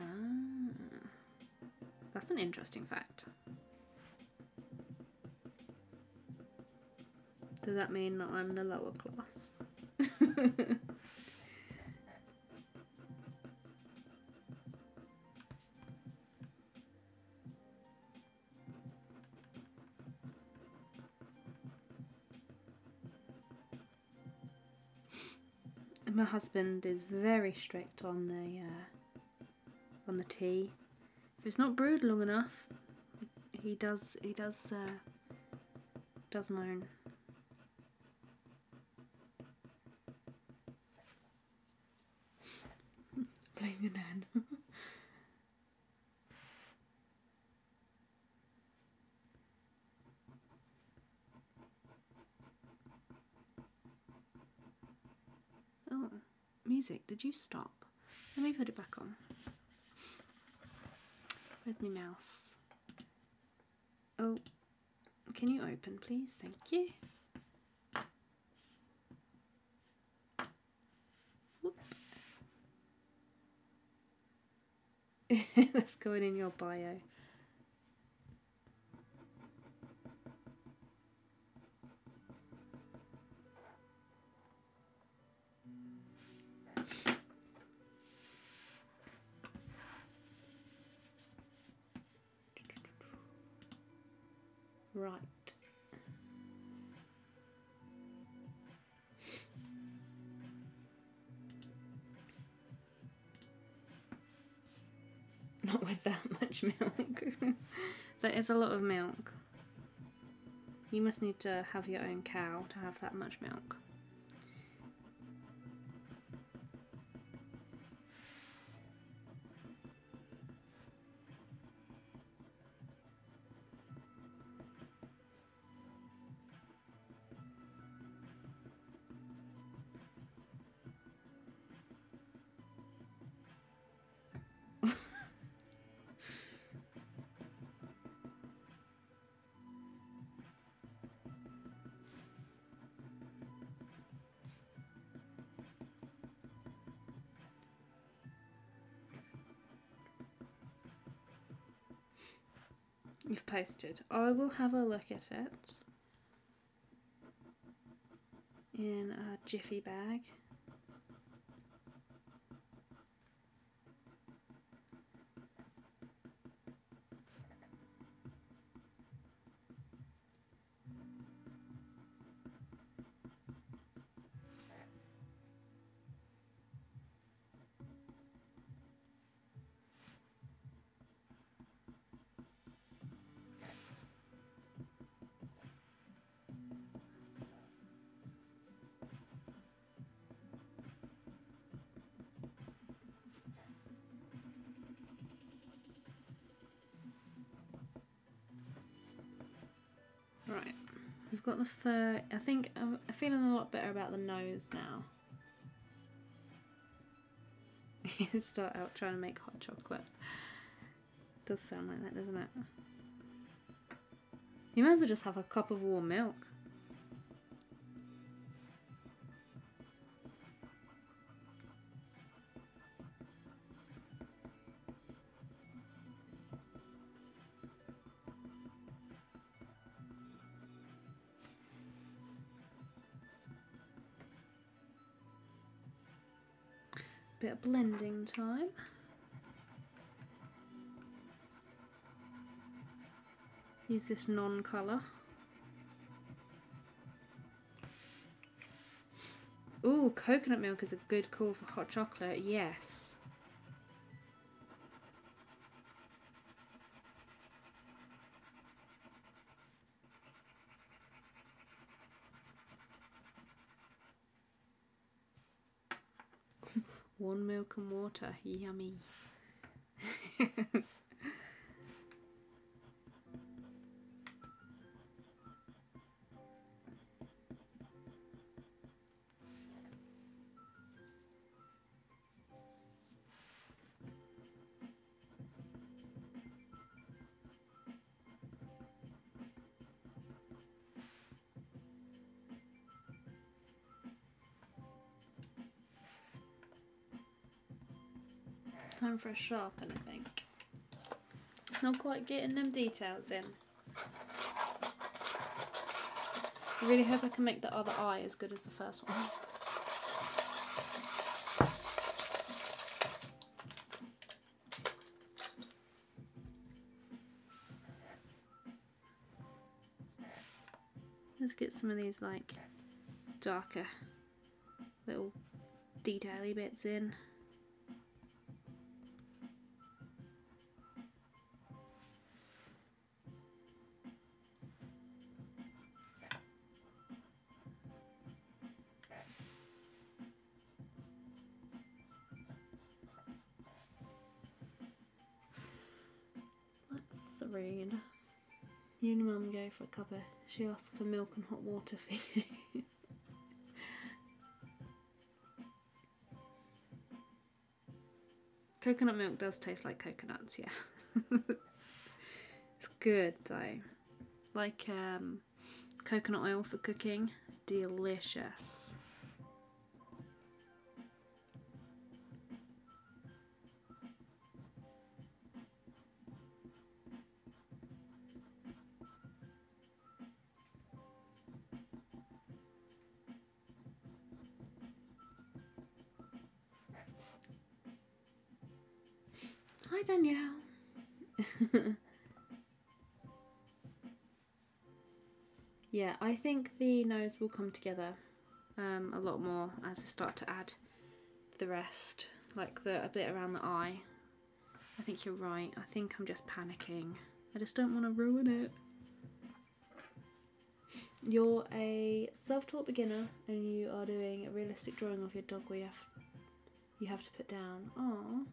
Ah, that's an interesting fact. Does that mean that I'm the lower class? My husband is very strict on the tea. If it's not brewed long enough, he does moan. Blame your nan. Oh, music, did you stop? Let me put it back on. Where's my mouse? Oh, can you open, please? Thank you. Whoop. That's going in your bio. Right. Not with that much milk. That is a lot of milk. You must need to have your own cow to have that much milk. You've posted. I will have a look at it in a jiffy bag. Right, we've got the fur. I think I'm feeling a lot better about the nose now. You start out trying to make hot chocolate. Does sound like that, doesn't it? You might as well just have a cup of warm milk. Bit of blending time. Use this non-colour. Ooh, coconut milk is a good call for hot chocolate, yes. One milk and water, yummy. Time for a sharpen, I think. Not quite getting them details in. I really hope I can make the other eye as good as the first one. Let's get some of these like darker little detaily bits in. Serene. You and Mum go for a cuppa. She asks for milk and hot water for you. Coconut milk does taste like coconuts, yeah. It's good though. Like coconut oil for cooking. Delicious. Hi Danielle. Yeah, I think the nose will come together a lot more as I start to add the rest, like a bit around the eye. I think you're right. I think I'm just panicking. I just don't want to ruin it. You're a self-taught beginner and you are doing a realistic drawing of your dog where you have to put down. Aww.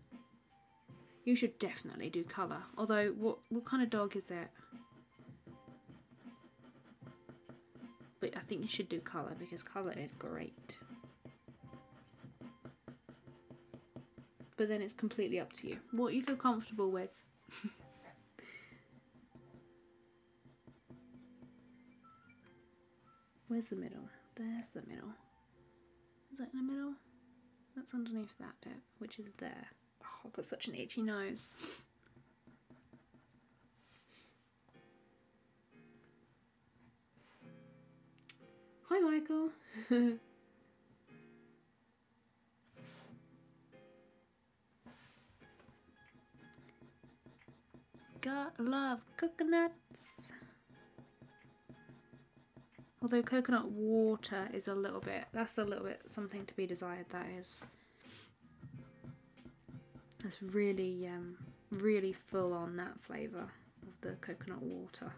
You should definitely do colour. Although, what kind of dog is it? But I think you should do colour because colour is great. But then it's completely up to you. What you feel comfortable with. Where's the middle? There's the middle. Is that in the middle? That's underneath that bit, which is there. Oh, I've got such an itchy nose. Hi, Michael. Gotta love coconuts. Although coconut water is that's a little bit something to be desired, that is. It's really, really full on that flavour of the coconut water.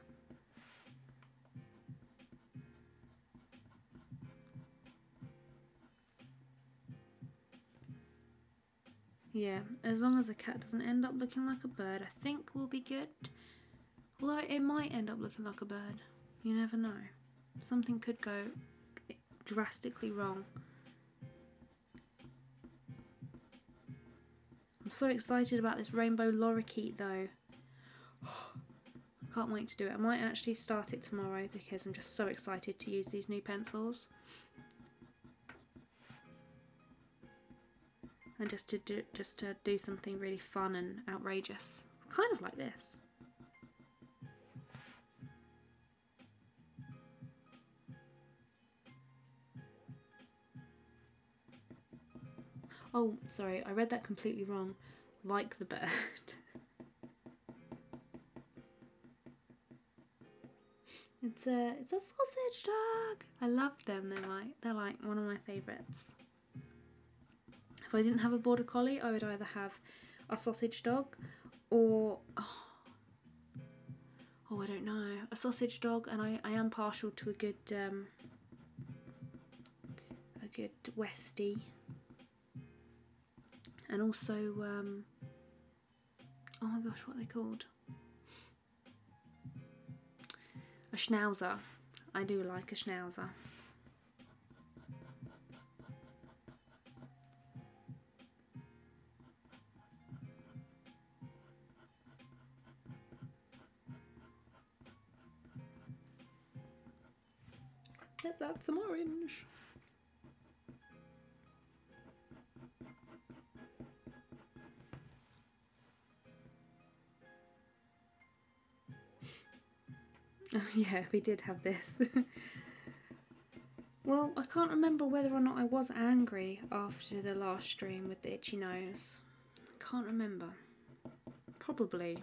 Yeah, as long as the cat doesn't end up looking like a bird, I think we'll be good. Although it might end up looking like a bird. You never know. Something could go drastically wrong. I'm so excited about this rainbow lorikeet though. I can't wait to do it. I might actually start it tomorrow because I'm just so excited to use these new pencils. And just to do something really fun and outrageous. Kind of like this. Oh, sorry, I read that completely wrong. Like the bird. It's a sausage dog. I love them. They're like one of my favourites. If I didn't have a border collie, I would either have a sausage dog or oh, I don't know, a sausage dog, and I am partial to a good Westie. And also, oh my gosh, what are they called? A schnauzer. I do like a schnauzer. Let's add some orange. Oh yeah, we did have this. Well, I can't remember whether or not I was angry after the last stream with the itchy nose. I can't remember. Probably.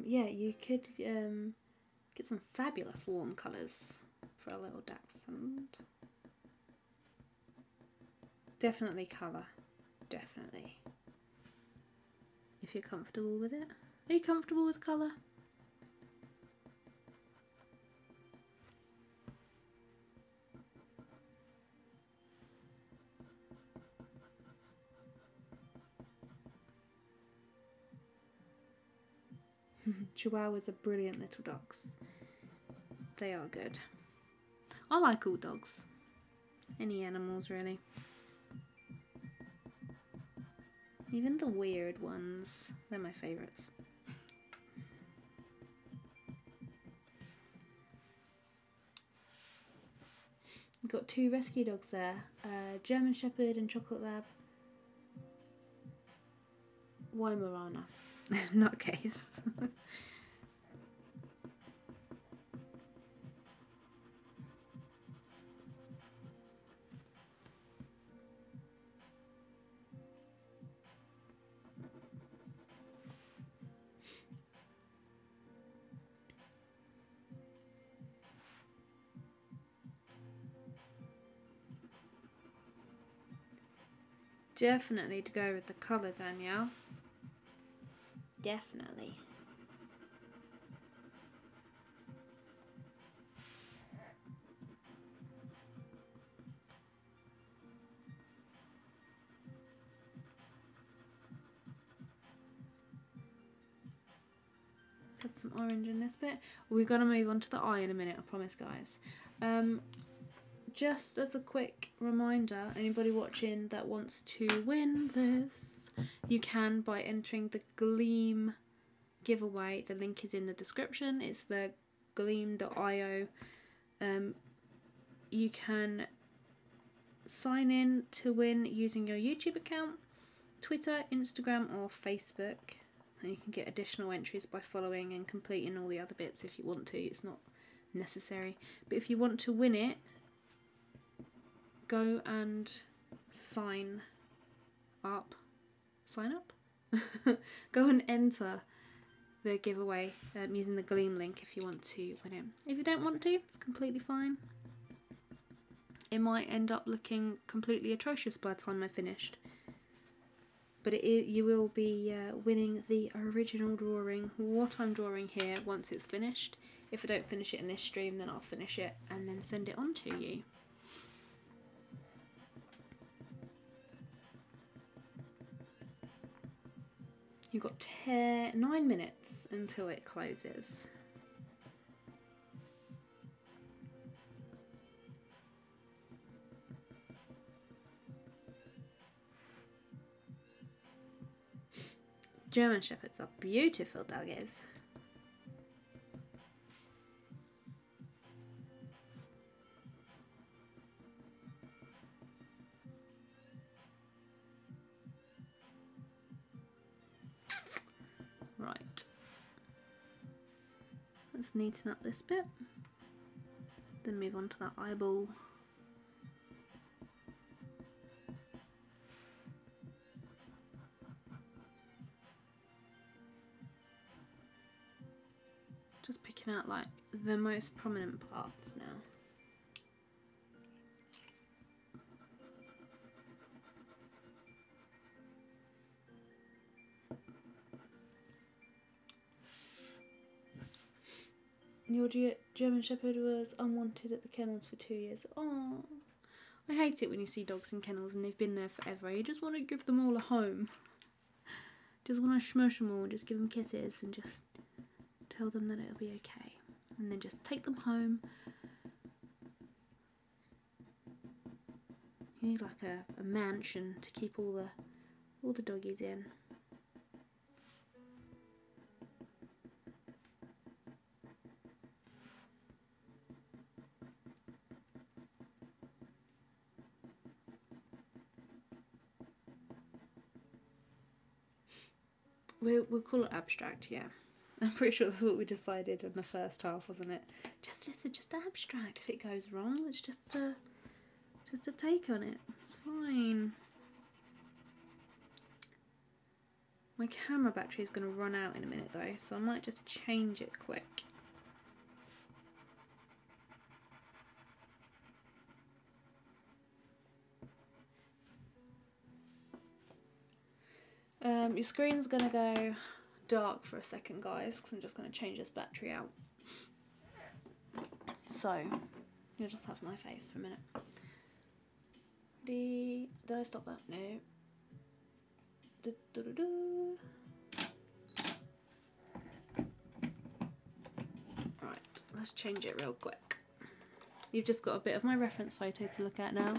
Yeah, you could get some fabulous warm colours for a little dachshund. Definitely colour. Definitely. If you're comfortable with it. Are you comfortable with colour? Chihuahuas are brilliant little dogs. They are good. I like all dogs. Any animals really. Even the weird ones. They're my favourites. We've got two rescue dogs there. German Shepherd and Chocolate Lab. Weimaraner. Nutcase. Definitely to go with the colour, Danielle. Definitely. Let's add some orange in this bit. We're going to move on to the eye in a minute, I promise, guys. Just as a quick reminder, anybody watching that wants to win this, you can by entering the Gleam giveaway. The link is in the description. It's the gleam.io. You can sign in to win using your YouTube account, Twitter, Instagram or Facebook, and you can get additional entries by following and completing all the other bits if you want to. It's not necessary, but if you want to win it, go and sign up. Go and enter the giveaway using the Gleam link if you want to win it. If you don't want to, it's completely fine. It might end up looking completely atrocious by the time I finished, but you will be winning the original drawing, what I'm drawing here, once it's finished. If I don't finish it in this stream, then I'll finish it and then send it on to you. You've got 9 minutes until it closes. German Shepherds are beautiful doggies. Right. Let's neaten up this bit. Then move on to that eyeball. Just picking out like the most prominent parts now. Your German Shepherd was unwanted at the kennels for 2 years. Oh, I hate it when you see dogs in kennels and they've been there forever. You just want to give them all a home. Just want to smush them all, just give them kisses and just tell them that it'll be okay. And then just take them home. You need like a mansion to keep all the doggies in. We'll call it abstract, yeah. I'm pretty sure that's what we decided in the first half, wasn't it? Just abstract. If it goes wrong, it's just a take on it. It's fine. My camera battery is going to run out in a minute though, so I might just change it quick. Your screen's going to go dark for a second, guys, because I'm just going to change this battery out. So, you'll just have my face for a minute. Ready? Did I stop that? No. Right, let's change it real quick. You've just got a bit of my reference photo to look at now.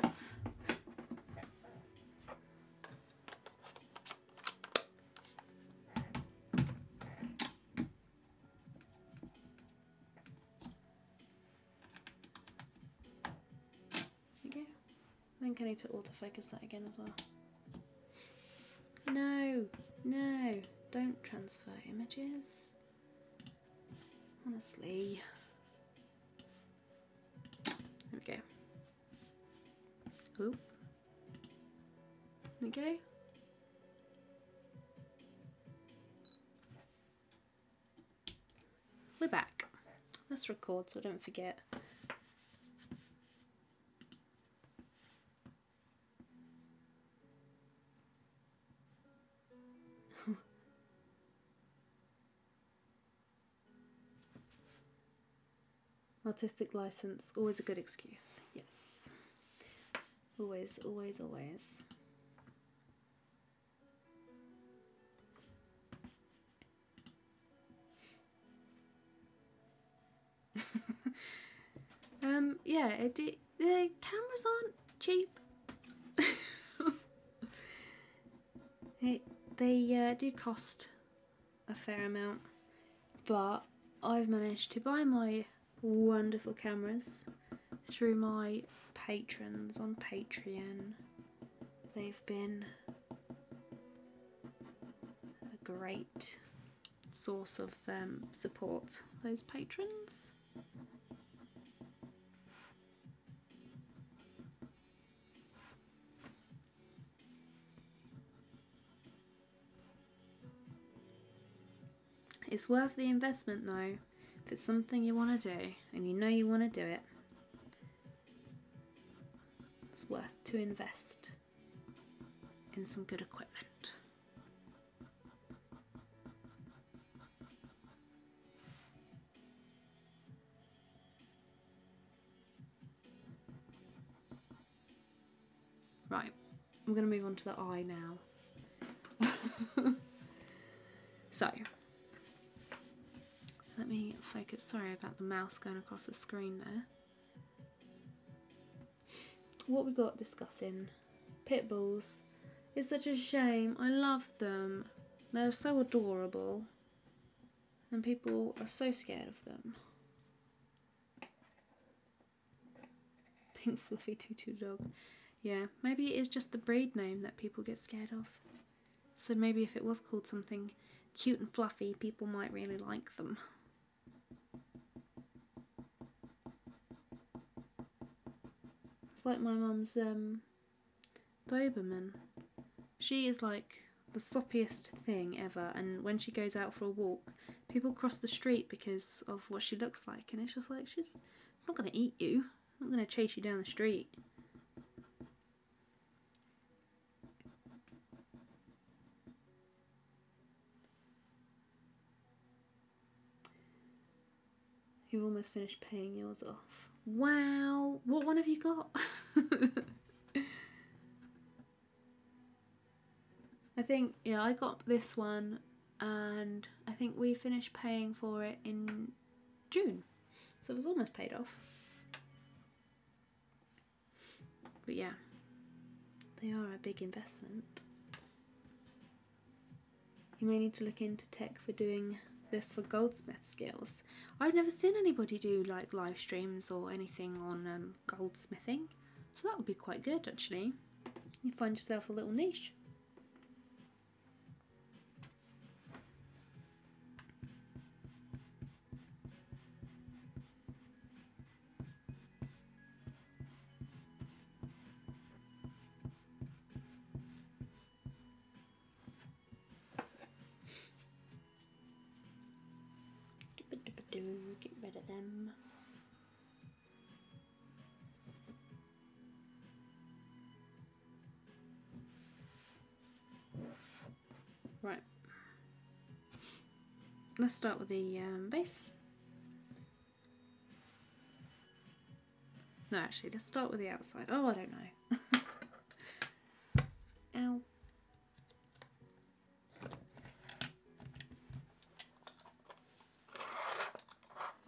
I think I need to autofocus that again as well. No, don't transfer images. Honestly. There we go. Oop. There we go. We're back. Let's record so I don't forget. Artistic license, always a good excuse. Yes. Always, always, always. Yeah, the cameras aren't cheap. They do cost a fair amount, but I've managed to buy my wonderful cameras through my patrons on Patreon. They've been a great source of support, those patrons. It's worth the investment though. If it's something you want to do and you know you want to do it, it's worth to invest in some good equipment. Right, I'm going to move on to the eye now. So, let me focus. Sorry about the mouse going across the screen there. What we got discussing. Pit bulls. It's such a shame. I love them. They're so adorable. And people are so scared of them. Pink fluffy tutu dog. Yeah, maybe it is just the breed name that people get scared of. So maybe if it was called something cute and fluffy, people might really like them. It's like my mum's Doberman. She is like the soppiest thing ever, and when she goes out for a walk, people cross the street because of what she looks like, and it's just like, she's not going to eat you. I'm not going to chase you down the street. You've almost finished paying yours off. Wow, what one have you got? I think, yeah, I got this one and I think we finished paying for it in June. So it was almost paid off. But yeah, they are a big investment. You may need to look into tech for doing this for goldsmith skills. I've never seen anybody do like live streams or anything on goldsmithing, so that would be quite good actually. You find yourself a little niche. Get rid of them. Right. Let's start with the base. No, actually, let's start with the outside. Oh, I don't know. Ow.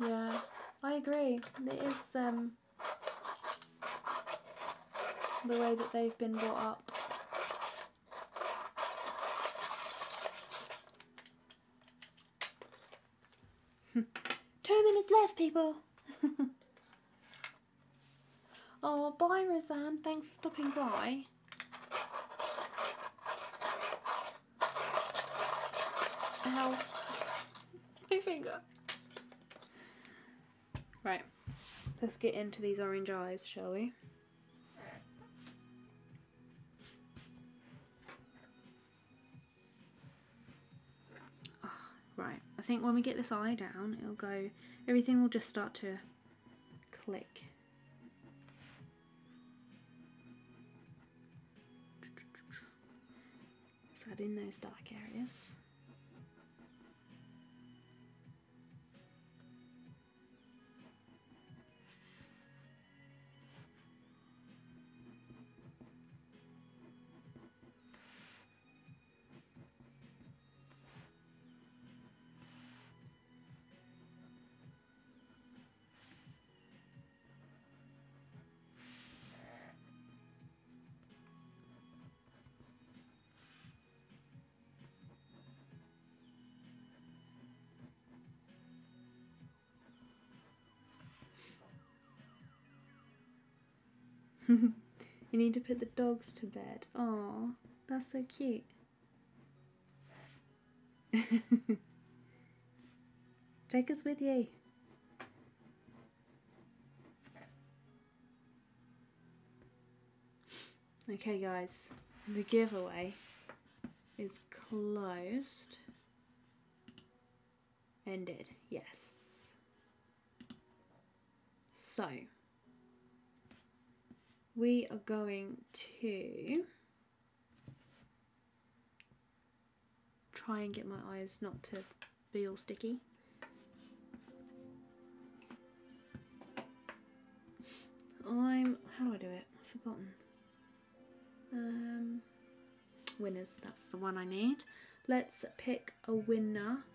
Yeah, I agree. It is the way that they've been brought up. 2 minutes left, people. Oh, bye, Roseanne. Thanks for stopping by. Ow. My finger. Right. Let's get into these orange eyes, shall we? Oh, right. I think when we get this eye down, it'll go... Everything will just start to click. Let's add in those dark areas. You need to put the dogs to bed. Oh, that's so cute. Take us with you. Okay guys, the giveaway is closed. Ended, yes. So, we are going to try and get my eyes not to be all sticky. How do I do it? I've forgotten. Winners, that's the one I need. Let's pick a winner.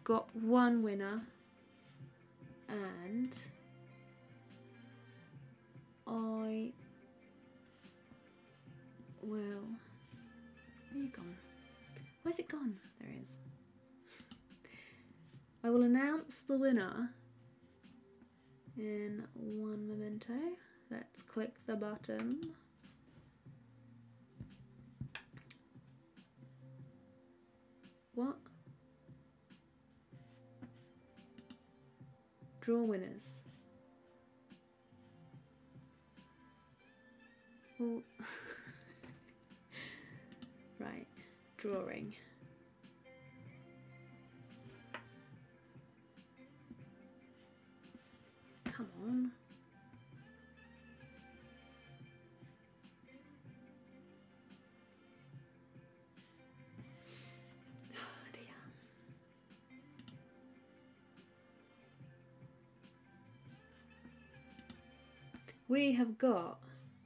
Got one winner, and I will... Where you gone? Where's it gone? There it is. I will announce the winner in one memento. Let's click the button. What? Draw winners. Oh. Right, drawing. Come on. Oh dear. we have got,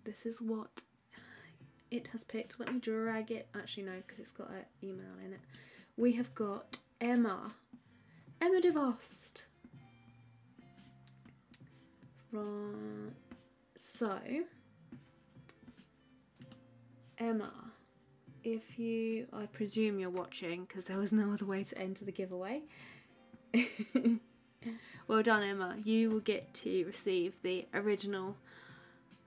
this is what it has picked. Let me drag it. Actually, no, because it's got an email in it. We have got Emma DeVost. Right. So, Emma, if you, I presume you're watching because there was no other way to enter the giveaway. Well done, Emma. You will get to receive the original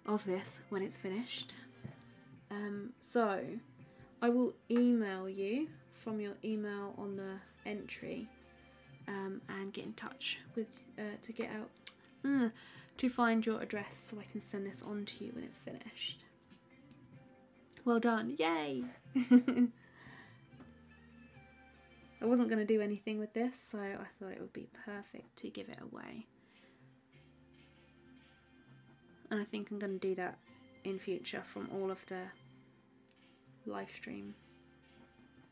of this when it's finished. So I will email you from your email on the entry and get in touch with to get out to find your address so I can send this on to you when it's finished. Well done, yay! I wasn't going to do anything with this, so I thought it would be perfect to give it away. And I think I'm going to do that in future from all of the live stream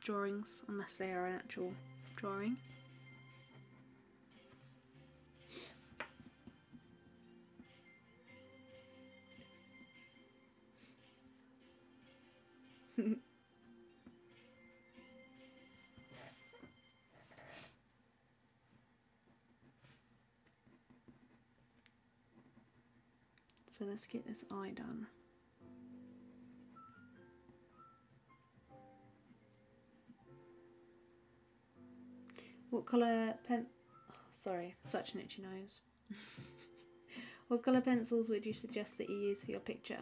drawings, unless they are an actual drawing. So let's get this eye done. What colour pen... Oh, sorry, such an itchy nose. What colour pencils would you suggest that you use for your picture?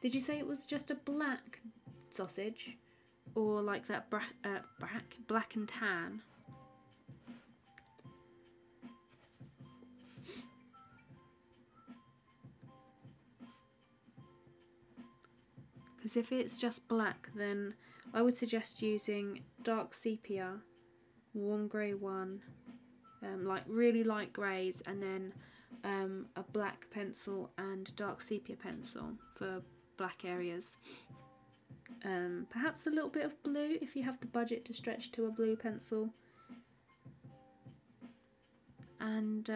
Did you say it was just a black sausage? Or like that black and tan? Because if it's just black, then I would suggest using dark sepia, warm grey one, like really light greys, and then a black pencil and dark sepia pencil for black areas. Perhaps a little bit of blue if you have the budget to stretch to a blue pencil. And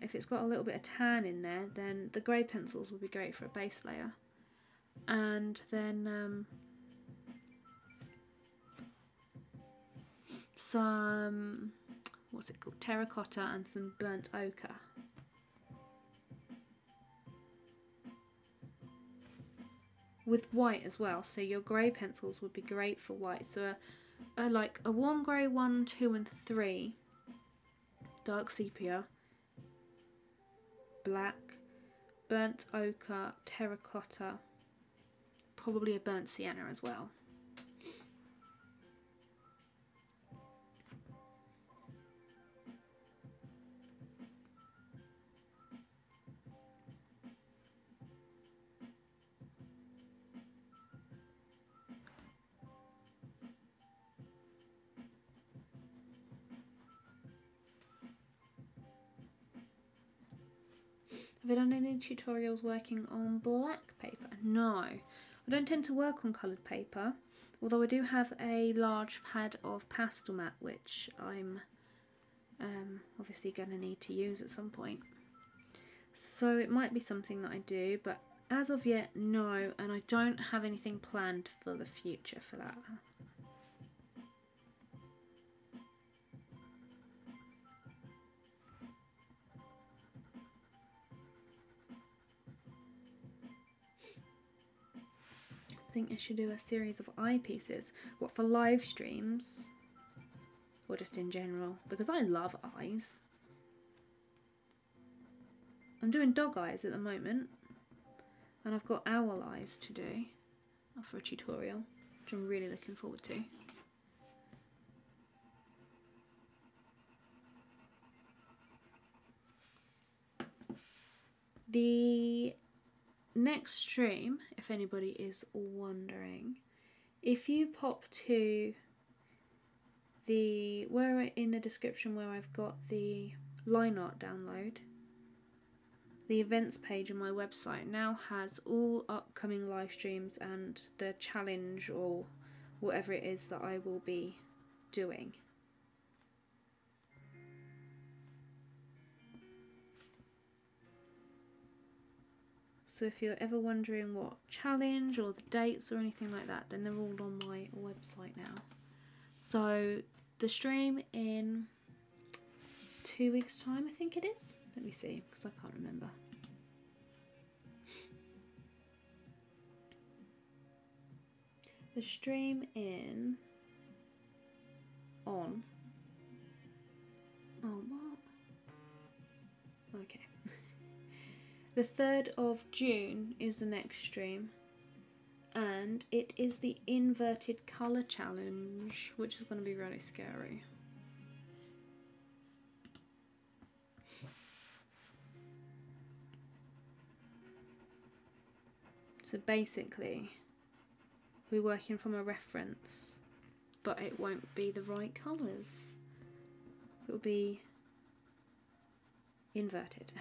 if it's got a little bit of tan in there, then the grey pencils would be great for a base layer. And then some, what's it called, terracotta and some burnt ochre. With white as well, so your grey pencils would be great for white. So like a warm grey 1, 2 and 3, dark sepia, black, burnt ochre, terracotta, probably a burnt sienna as well. Have you done any tutorials working on black paper? No, I don't tend to work on coloured paper, although I do have a large pad of pastel mat which I'm obviously going to need to use at some point. So it might be something that I do, but as of yet, no, and I don't have anything planned for the future for that. I think I should do a series of eyepieces. What, for live streams? Or just in general? Because I love eyes. I'm doing dog eyes at the moment. And I've got owl eyes to do for a tutorial, which I'm really looking forward to. The next stream, if anybody is wondering, if you pop to the in the description where I've got the line art download, the events page on my website now has all upcoming live streams and the challenge or whatever it is that I will be doing. So if you're ever wondering what challenge or the dates or anything like that, then they're all on my website now. So the stream in 2 weeks' time, I think it is. Let me see, because I can't remember. The stream on. Oh, what? Okay. The 3rd of June is the next stream. And it is the inverted colour challenge, which is going to be really scary. So basically, we're working from a reference, but it won't be the right colours. It will be inverted.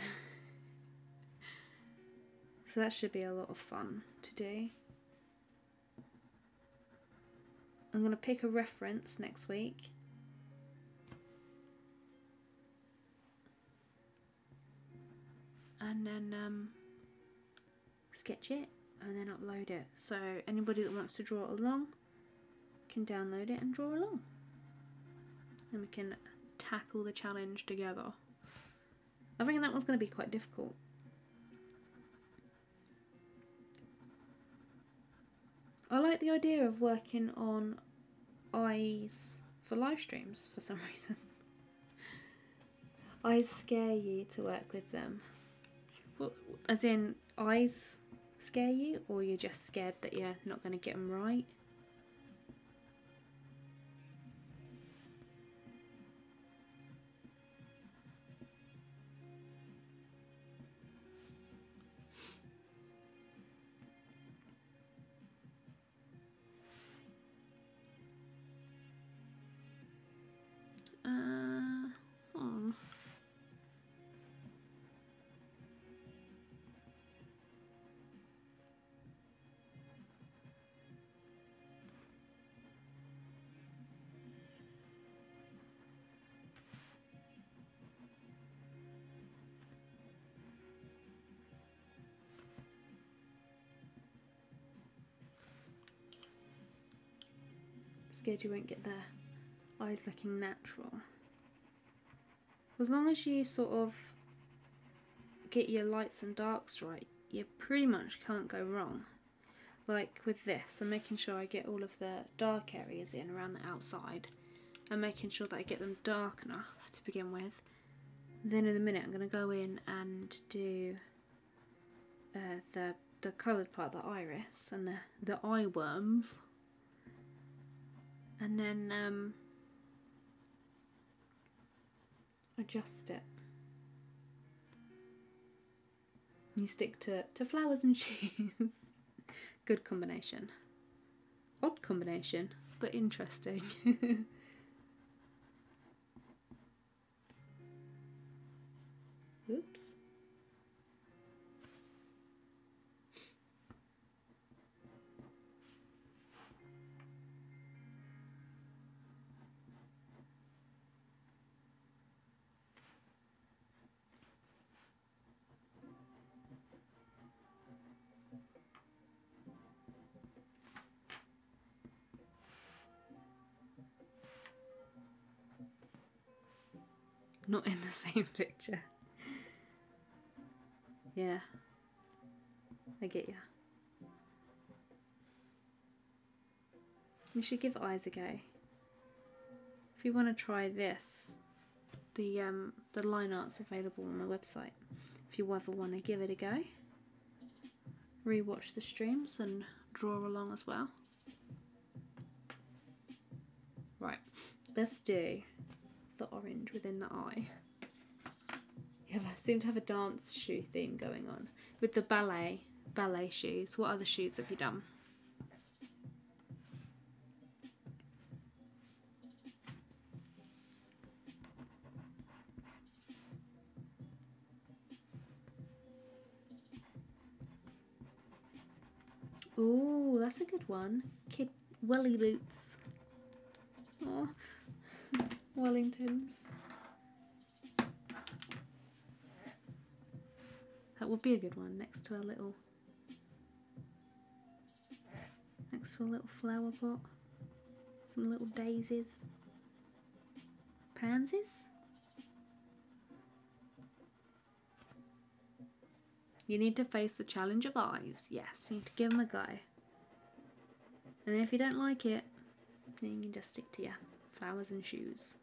So that should be a lot of fun to do. I'm going to pick a reference next week. And then sketch it and then upload it. So anybody that wants to draw along can download it and draw along. And we can tackle the challenge together. I think that one's going to be quite difficult. I like the idea of working on eyes for live streams for some reason. Eyes scare you to work with them. Well, as in, eyes scare you, or you're just scared that you're not going to get them right? Scared you won't get their eyes looking natural. As long as you sort of get your lights and darks right, you pretty much can't go wrong. Like with this, I'm making sure I get all of the dark areas in around the outside and making sure that I get them dark enough to begin with. Then in a minute I'm going to go in and do the coloured part, the iris and the eye worms. And then adjust it. You stick to flowers and shoes. Good combination. Odd combination, but interesting. Oops. Not in the same picture. Yeah, I get ya. You should give eyes a go. If you want to try this, the line art's available on my website. If you ever want to give it a go, rewatch the streams and draw along as well. Right, let's do the orange within the eye. Yeah, I seem to have a dance shoe theme going on with the ballet shoes. What other shoes have you done? Ooh, that's a good one. Kid welly boots. Oh, Wellingtons. That would be a good one next to a little flower pot. Some little daisies. Pansies? You need to face the challenge of eyes. Yes, you need to give them a go. And then if you don't like it, then you can just stick to your flowers and shoes.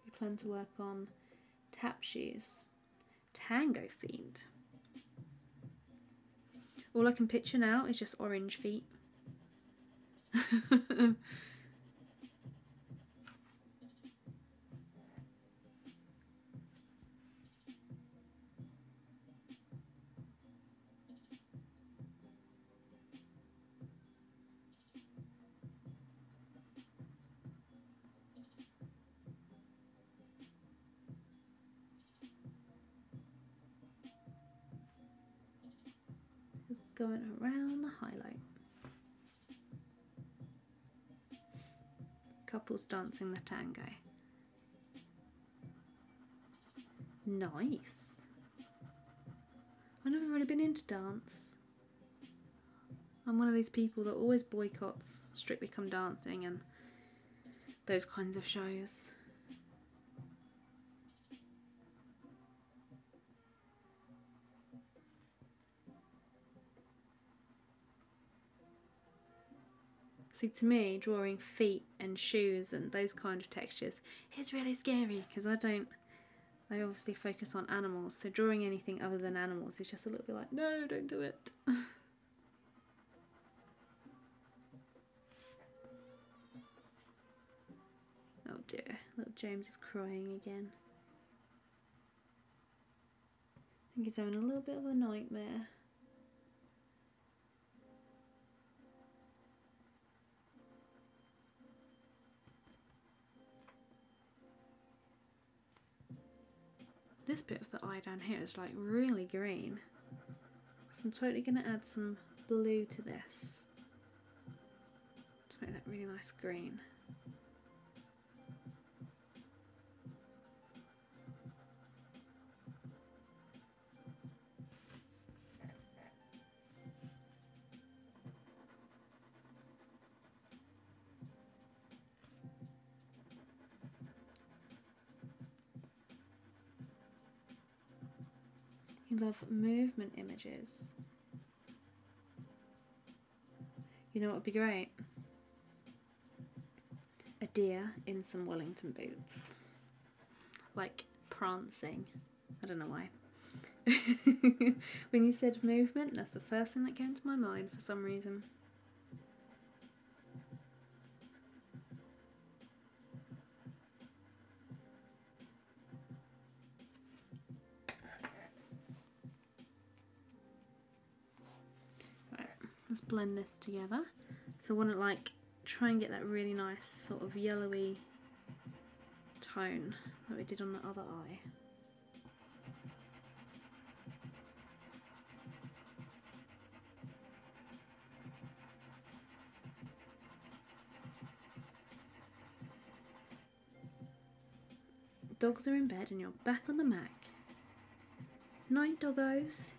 We plan to work on tap shoes. Tango feet. All I can picture now is just orange feet. Just going around the highlight. Couples dancing the tango. Nice. I've never really been into dance. I'm one of these people that always boycotts Strictly Come Dancing and those kinds of shows. See, to me, drawing feet and shoes and those kind of textures is really scary because I obviously focus on animals, so drawing anything other than animals is just a little bit like, no, don't do it. Oh dear, little James is crying again. I think he's having a little bit of a nightmare. This bit of the eye down here is like really green, so I'm totally going to add some blue to this to make that really nice green. You love movement images. You know what would be great? A deer in some Wellington boots. Like prancing. I don't know why. When you said movement, that's the first thing that came to my mind for some reason. Let's blend this together. So I want to like try and get that really nice sort of yellowy tone that we did on the other eye. Dogs are in bed and you're back on the Mac. Night, doggos.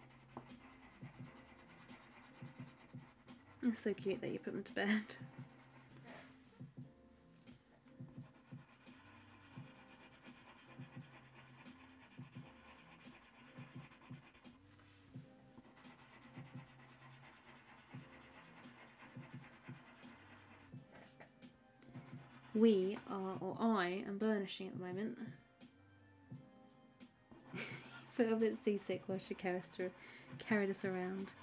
It's so cute that you put them to bed. We are, or I am burnishing at the moment. Felt a bit seasick while she carried us around.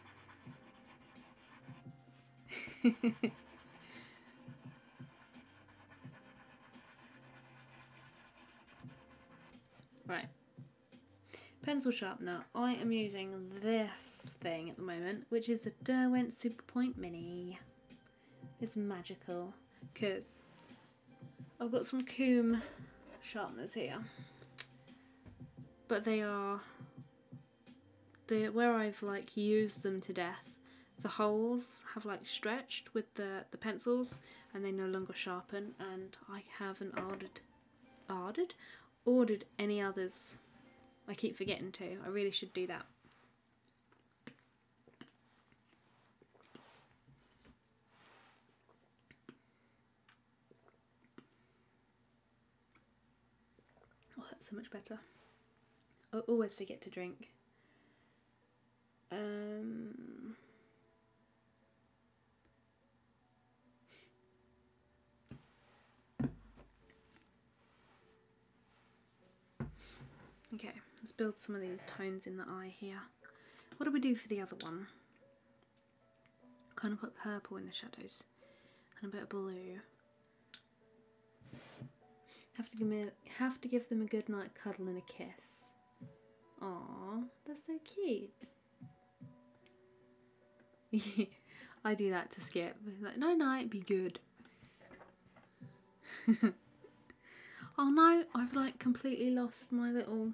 Right, pencil sharpener. I am using this thing at the moment, which is the Derwent Superpoint Mini. It's magical because I've got some comb sharpeners here, but they are where I've like used them to death. the holes have like stretched with the pencils and they no longer sharpen, and I haven't ordered any others. I keep forgetting to. I really should do that. Oh, that's so much better. I always forget to drink. Okay, let's build some of these tones in the eye here. What do we do for the other one? Kind of put purple in the shadows and a bit of blue. Have to give them a good night cuddle and a kiss. Aww, that's so cute. I do that to Skip. He's like, no night, be good. Oh no, I've like completely lost my little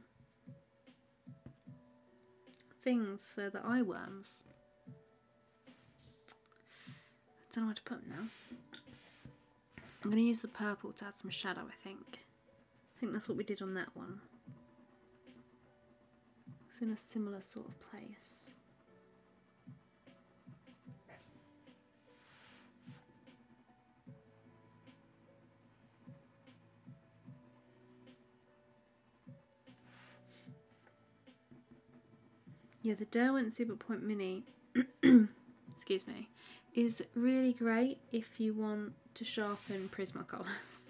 things for the eye worms. I don't know where to put them now. I'm going to use the purple to add some shadow, I think. I think that's what we did on that one. It's in a similar sort of place. Yeah, the Derwent Super Point Mini, excuse me, is really great if you want to sharpen Prismacolors.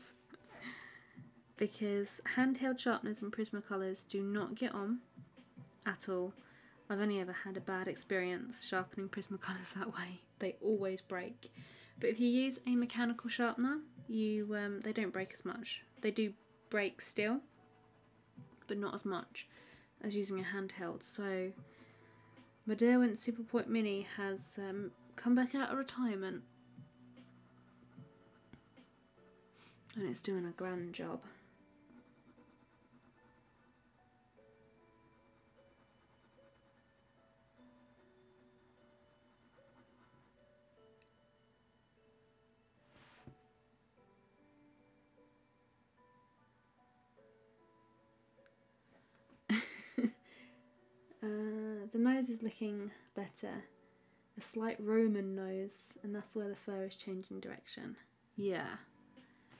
Because handheld sharpeners and Prismacolors do not get on at all. I've only ever had a bad experience sharpening Prismacolors that way. They always break. But if you use a mechanical sharpener, they don't break as much. They do break still, but not as much as using a handheld. So my Derwent Super Point Mini has come back out of retirement, and it's doing a grand job. The nose is looking better. A slight Roman nose, and that's where the fur is changing direction. Yeah.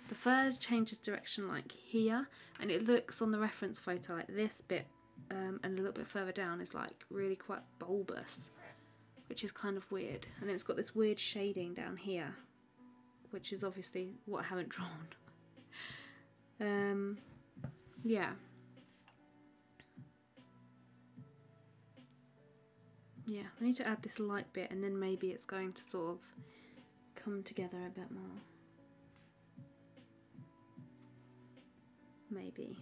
The fur changes direction like here, and it looks on the reference photo like this bit and a little bit further down is like really quite bulbous, which is kind of weird. And then it's got this weird shading down here, which is obviously what I haven't drawn. Yeah. Yeah, I need to add this light bit, and then maybe it's going to sort of come together a bit more. Maybe.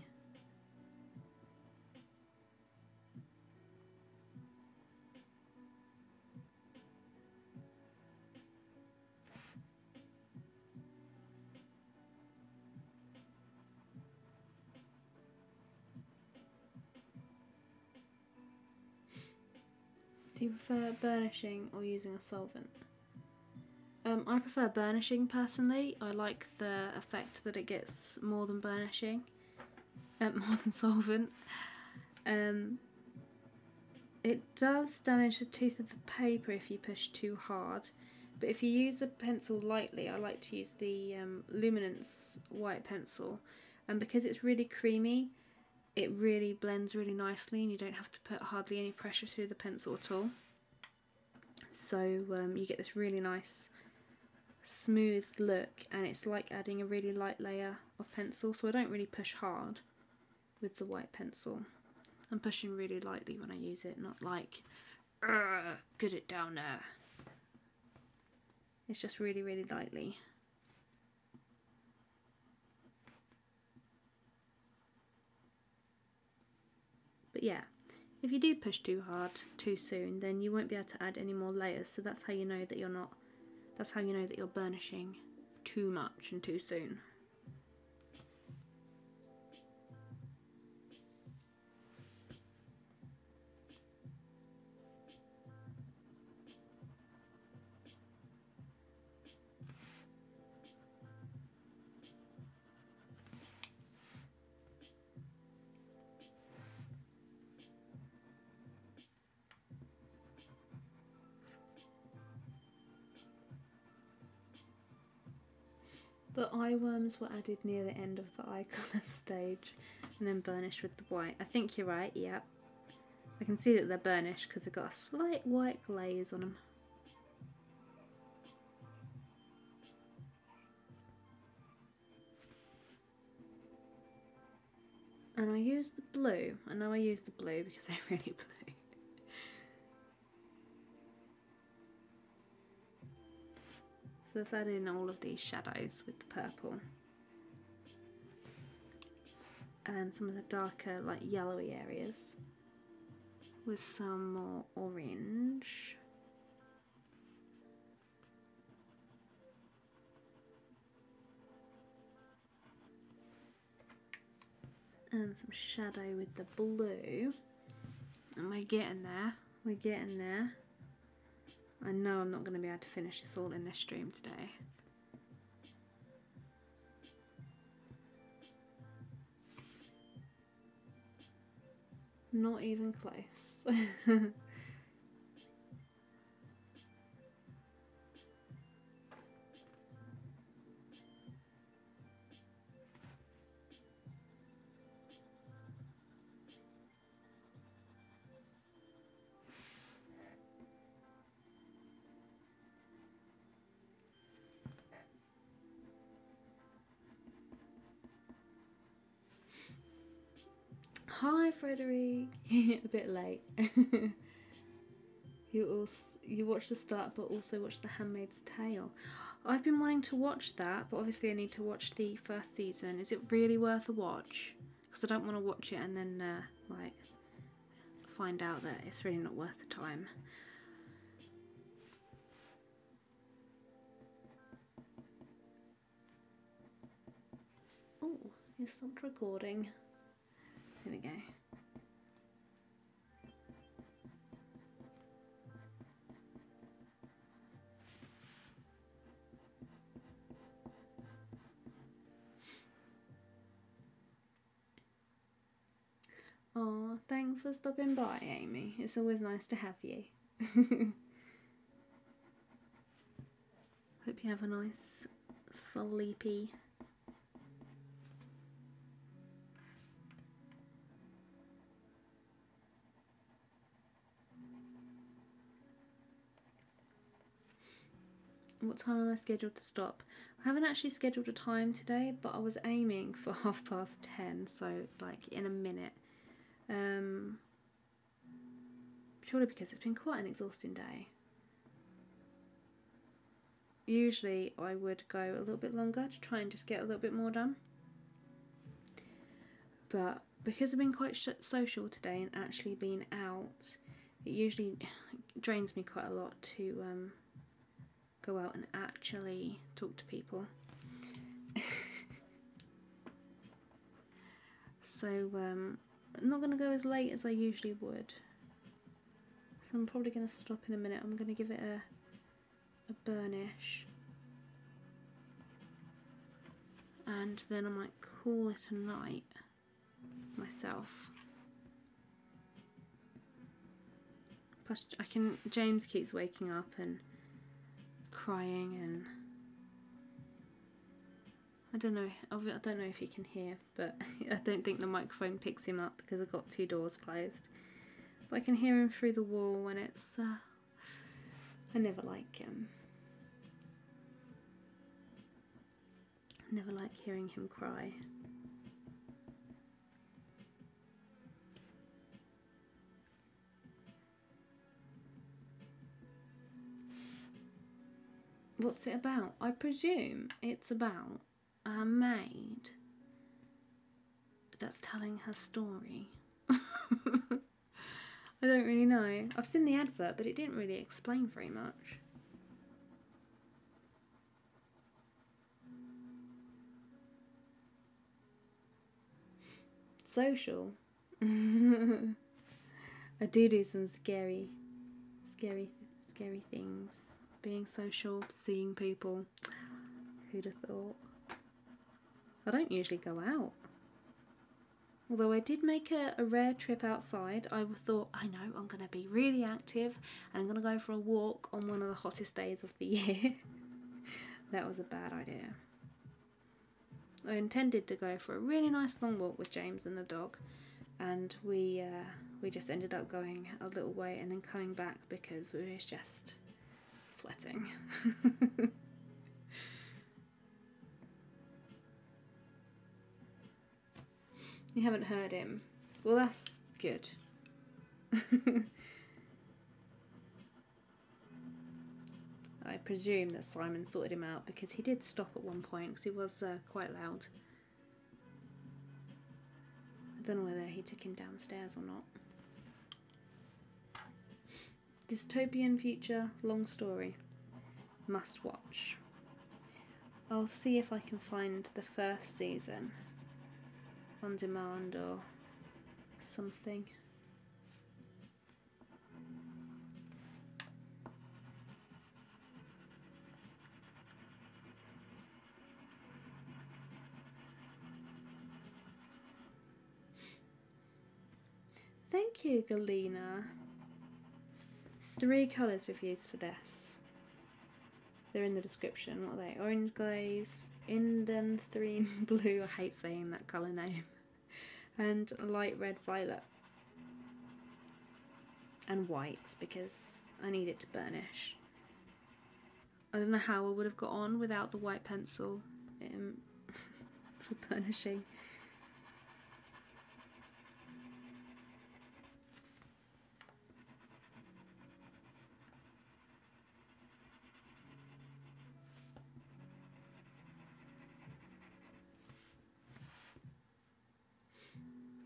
Do you prefer burnishing or using a solvent? I prefer burnishing personally. I like the effect that it gets more than burnishing, more than solvent. It does damage the tooth of the paper if you push too hard, but if you use a pencil lightly, I like to use the Luminance white pencil, and because it's really creamy, it really blends really nicely and you don't have to put hardly any pressure through the pencil at all. So you get this really nice smooth look, and it's like adding a really light layer of pencil, so I don't really push hard with the white pencil. I'm pushing really lightly when I use it, not like get it down there. It's just really, really lightly. But yeah, if you do push too hard too soon, then you won't be able to add any more layers, so that's how you know that you're burnishing too much and too soon. The eye worms were added near the end of the eye colour stage and then burnished with the white. I think you're right, yep. I can see that they're burnished because they've got a slight white glaze on them. And I use the blue. I know I use the blue because they're really blue. So let's add in all of these shadows with the purple. And some of the darker, like yellowy areas with some more orange. And some shadow with the blue. And we're getting there. We're getting there. I know I'm not going to be able to finish this all in this stream today. Not even close. Hi Frederick, a bit late. You watched the start but also watched The Handmaid's Tale. I've been wanting to watch that, but obviously I need to watch the first season. Is it really worth a watch? Because I don't want to watch it and then like find out that it's really not worth the time. Oh, it stopped recording. There we go. Oh, thanks for stopping by, Amy. It's always nice to have you. Hope you have a nice sleepy. What time am I scheduled to stop? I haven't actually scheduled a time today, but I was aiming for 10:30, so like in a minute. Purely because it's been quite an exhausting day. Usually I would go a little bit longer to try and just get a little bit more done. But because I've been quite social today and actually been out, it usually drains me quite a lot to go out and actually talk to people. So I'm not going to go as late as I usually would. So I'm probably going to stop in a minute. I'm going to give it a burnish. And then I might call it a night myself. Plus James keeps waking up and crying, and I don't know if you can hear, but I don't think the microphone picks him up because I've got 2 doors closed. But I can hear him through the wall, and it's I never like hearing him cry. What's it about? I presume it's about a maid that's telling her story. I don't really know. I've seen the advert, but it didn't really explain very much. Social. I do some scary things. Being social, seeing people. Who'd have thought? I don't usually go out. Although I did make a rare trip outside. I thought, I know, I'm going to be really active and I'm going to go for a walk on one of the hottest days of the year. That was a bad idea. I intended to go for a really nice long walk with James and the dog, and we just ended up going a little way and then coming back because we was just sweating. You haven't heard him. Well, that's good. I presume that Simon sorted him out because he did stop at one point because he was quite loud. I don't know whether he took him downstairs or not. Dystopian future, long story. Must watch. I'll see if I can find the first season on demand or something. Thank you, Galena. 3 colours we've used for this. They're in the description. What are they? Orange Glaze, Indanthrene Blue, I hate saying that colour name, and light red violet. And white, because I need it to burnish. I don't know how I would have got on without the white pencil for burnishing.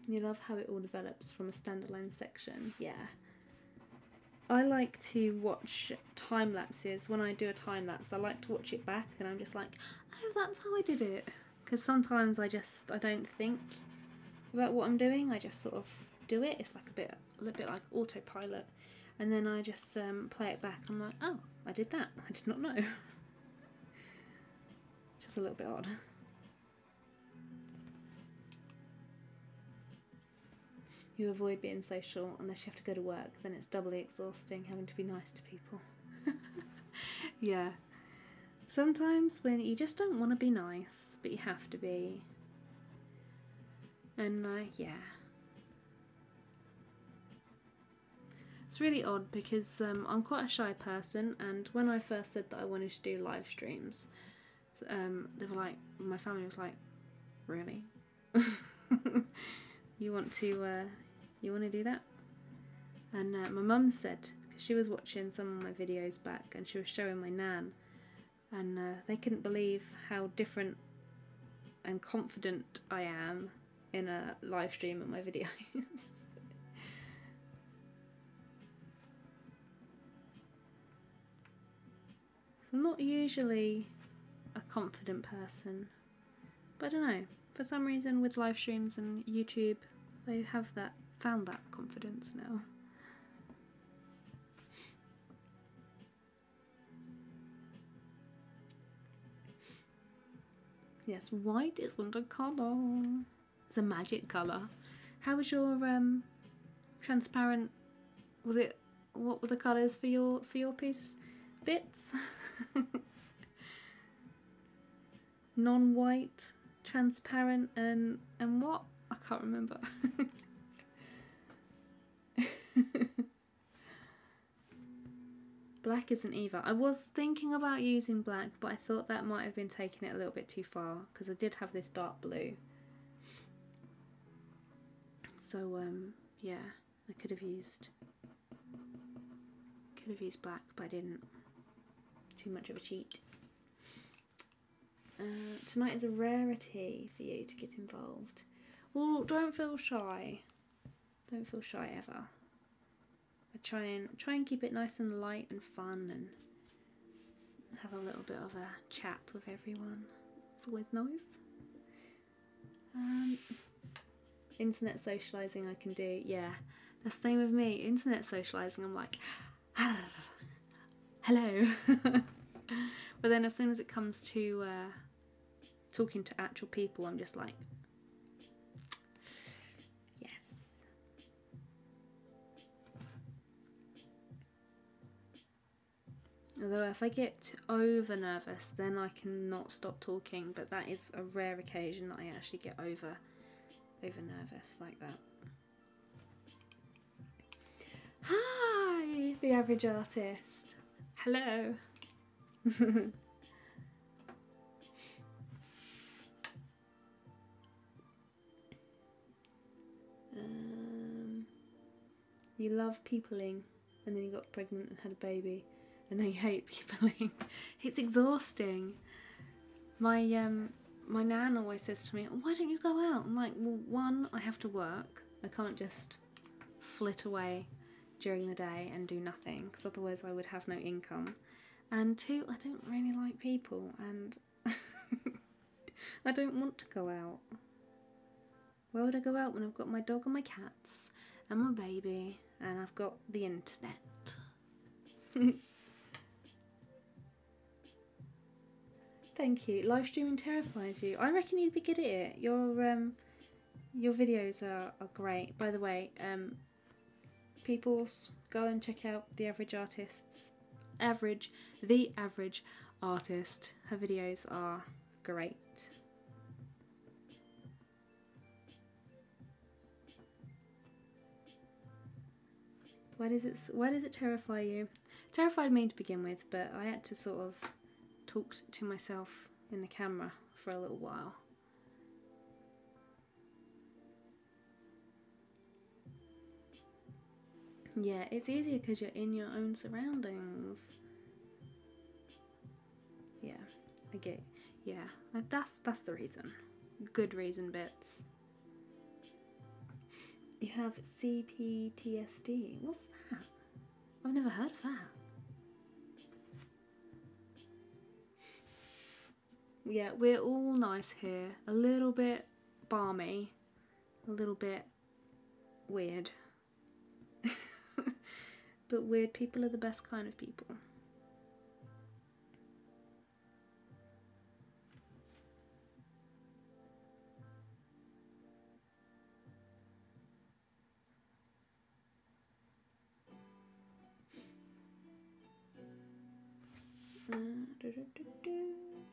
You love how it all develops from a standalone section. Yeah. I like to watch time lapses. When I do a time lapse, I like to watch it back and I'm just like, oh, that's how I did it. Because sometimes I don't think about what I'm doing. I just sort of do it. It's like a little bit like autopilot. And then I just play it back. I'm like, oh, I did that. I did not know. Just a little bit odd. You avoid being social unless you have to go to work, then it's doubly exhausting having to be nice to people. Yeah. Sometimes when you just don't want to be nice, but you have to be. And yeah. It's really odd because I'm quite a shy person, and when I first said that I wanted to do live streams, they were like, my family was like, really? You want to do that? And my mum said, because she was watching some of my videos back and she was showing my nan, and they couldn't believe how different and confident I am in a live stream of my videos. So I'm not usually a confident person, but I don't know, for some reason with live streams and YouTube I have found that confidence now. Yes, white isn't a colour. It's a magic colour. How was your transparent, what were the colours for your piece? Bits? Non-white, transparent, and what? I can't remember. Black isn't either. I was thinking about using black, but I thought that might have been taking it a little bit too far because I did have this dark blue. So yeah, I could have used black, but I didn't. Too much of a cheat. Tonight is a rarity for you to get involved. Well, don't feel shy. Don't feel shy ever. I try and keep it nice and light and fun and have a little bit of a chat with everyone. It's always nice. Internet socialising I can do, yeah. The same with me. Internet socialising, I'm like, hello. But then as soon as it comes to talking to actual people, I'm just like, yes. Although if I get over nervous, then I cannot stop talking, but that is a rare occasion that I actually get over nervous like that. Hi, the average artist. Hello. You love peopling, and then you got pregnant and had a baby, and then you hate peopling. It's exhausting. My nan always says to me, "Why don't you go out?" I'm like, well, one, I have to work. I can't just flit away during the day and do nothing, because otherwise I would have no income. And two, I don't really like people, and I don't want to go out. Why would I go out when I've got my dog and my cats and my baby and I've got the internet? Thank you. Live streaming terrifies you. I reckon you'd be good at it. Your videos are great. By the way, peoples, go and check out The Average Artist's The Average Artist. Her videos are great. Why does it terrify you? It terrified me to begin with, but I had to sort of talk to myself in the camera for a little while. Yeah, it's easier because you're in your own surroundings. Yeah, I get. Yeah, that's the reason. Good reason, bits. You have CPTSD. What's that? I've never heard of that. Yeah, we're all nice here. A little bit balmy, a little bit weird. But weird people are the best kind of people.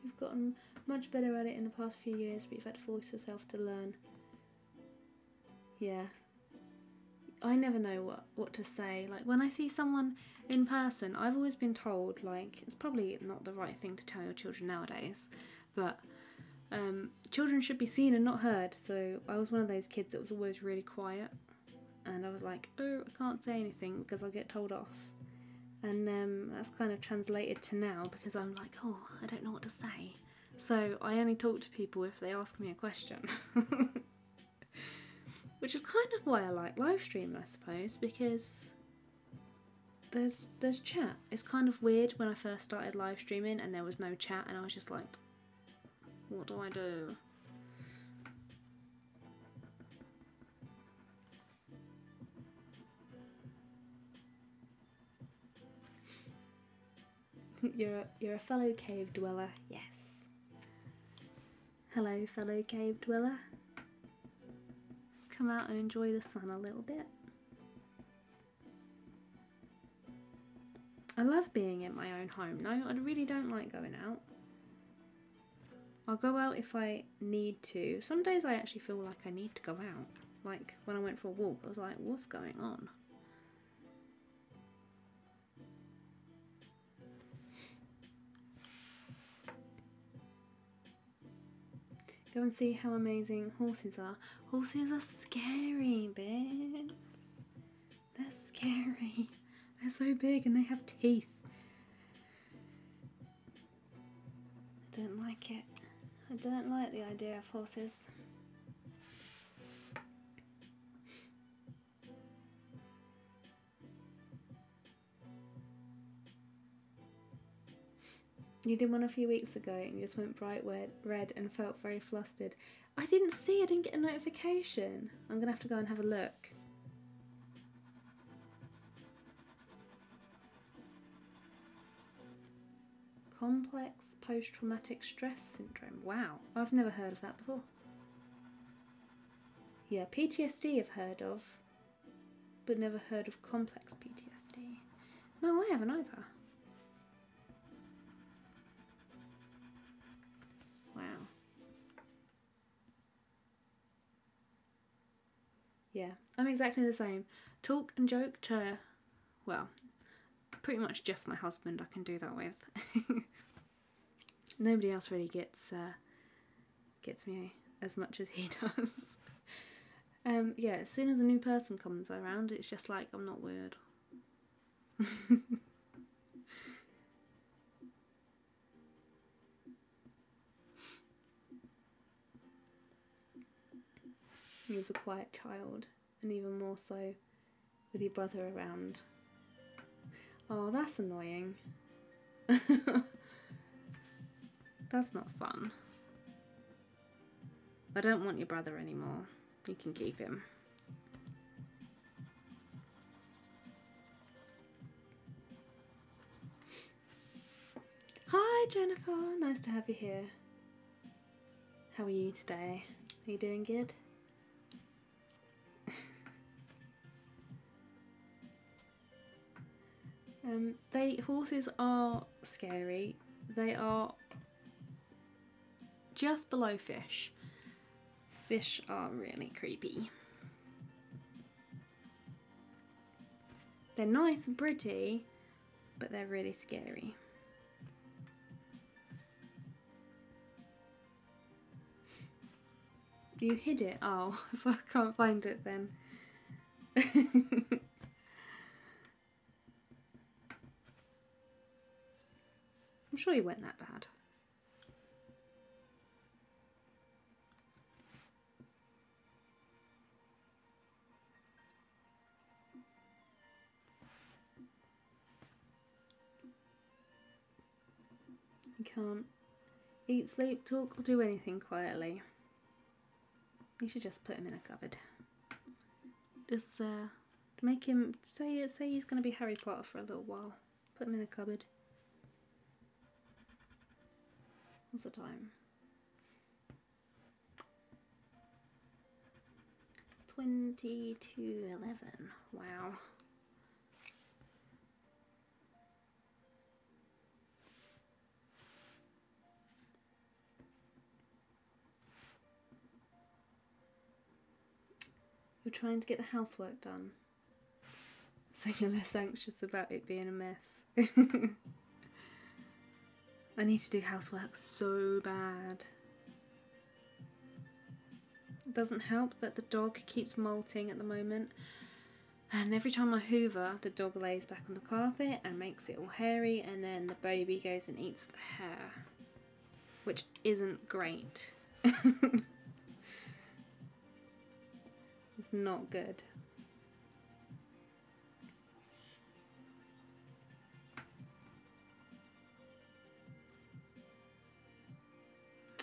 You've gotten much better at it in the past few years, but you've had to force yourself to learn. Yeah. I never know what to say. Like, when I see someone in person, I've always been told, like, it's probably not the right thing to tell your children nowadays, but children should be seen and not heard. So I was one of those kids that was always really quiet, and I was like, oh, I can't say anything because I'll get told off. And that's kind of translated to now, because I'm like, oh, I don't know what to say. So I only talk to people if they ask me a question. Which is kind of why I like live streaming, I suppose, because there's chat. It's kind of weird when I first started live streaming and there was no chat, and I was just like, what do I do? You're a fellow cave dweller, yes. Hello, fellow cave dweller. Come out and enjoy the sun a little bit. I love being in my own home. No, I really don't like going out. I'll go out if I need to. Some days I actually feel like I need to go out. Like when I went for a walk, I was like, what's going on? Go and see how amazing horses are. Horses are scary, bits. They're scary. They're so big and they have teeth. I don't like it. I don't like the idea of horses. You did one a few weeks ago and you just went bright red and felt very flustered. I didn't see, I didn't get a notification. I'm going to have to go and have a look. Complex post-traumatic stress syndrome. Wow, I've never heard of that before. Yeah, PTSD I've heard of, but never heard of complex PTSD. No, I haven't either. Yeah, I'm exactly the same. Talk and joke to, well, pretty much just my husband I can do that with. Nobody else really gets me as much as he does. Yeah, as soon as a new person comes around, it's just like, I'm not weird. He was a quiet child, and even more so with your brother around. Oh, that's annoying. That's not fun. I don't want your brother anymore. You can keep him. Hi Jennifer, nice to have you here. How are you today? Are you doing good? Horses are scary. They are just below fish. Fish are really creepy. They're nice and pretty, but they're really scary. You hid it? Oh, so I can't find it then. I'm sure you weren't that bad. You can't eat, sleep, talk, or do anything quietly. You should just put him in a cupboard. Just make him say he's going to be Harry Potter for a little while. Put him in a cupboard. What's the time? 20 to 11. Wow. You're trying to get the housework done, so you're less anxious about it being a mess. I need to do housework so bad. It doesn't help that the dog keeps molting at the moment, and every time I hoover, the dog lays back on the carpet and makes it all hairy, and then the baby goes and eats the hair, which isn't great. It's not good.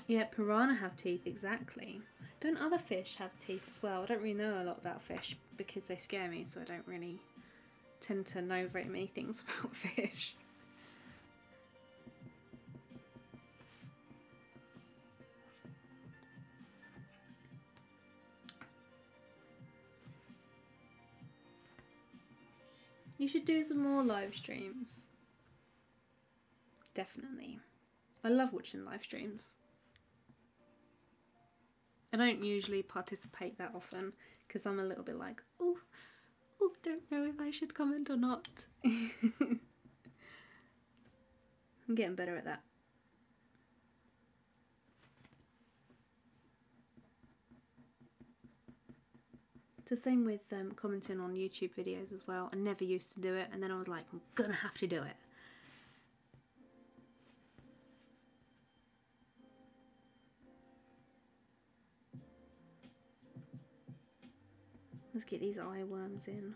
Yeah, piranha have teeth, exactly. Don't other fish have teeth as well? I don't really know a lot about fish because they scare me, so I don't really tend to know very many things about fish. You should do some more live streams. Definitely. I love watching live streams. I don't usually participate that often because I'm a little bit like, oh, don't know if I should comment or not. I'm getting better at that. It's the same with commenting on YouTube videos as well. I never used to do it, and then I was like, I'm gonna have to do it. Let's get these eye worms in.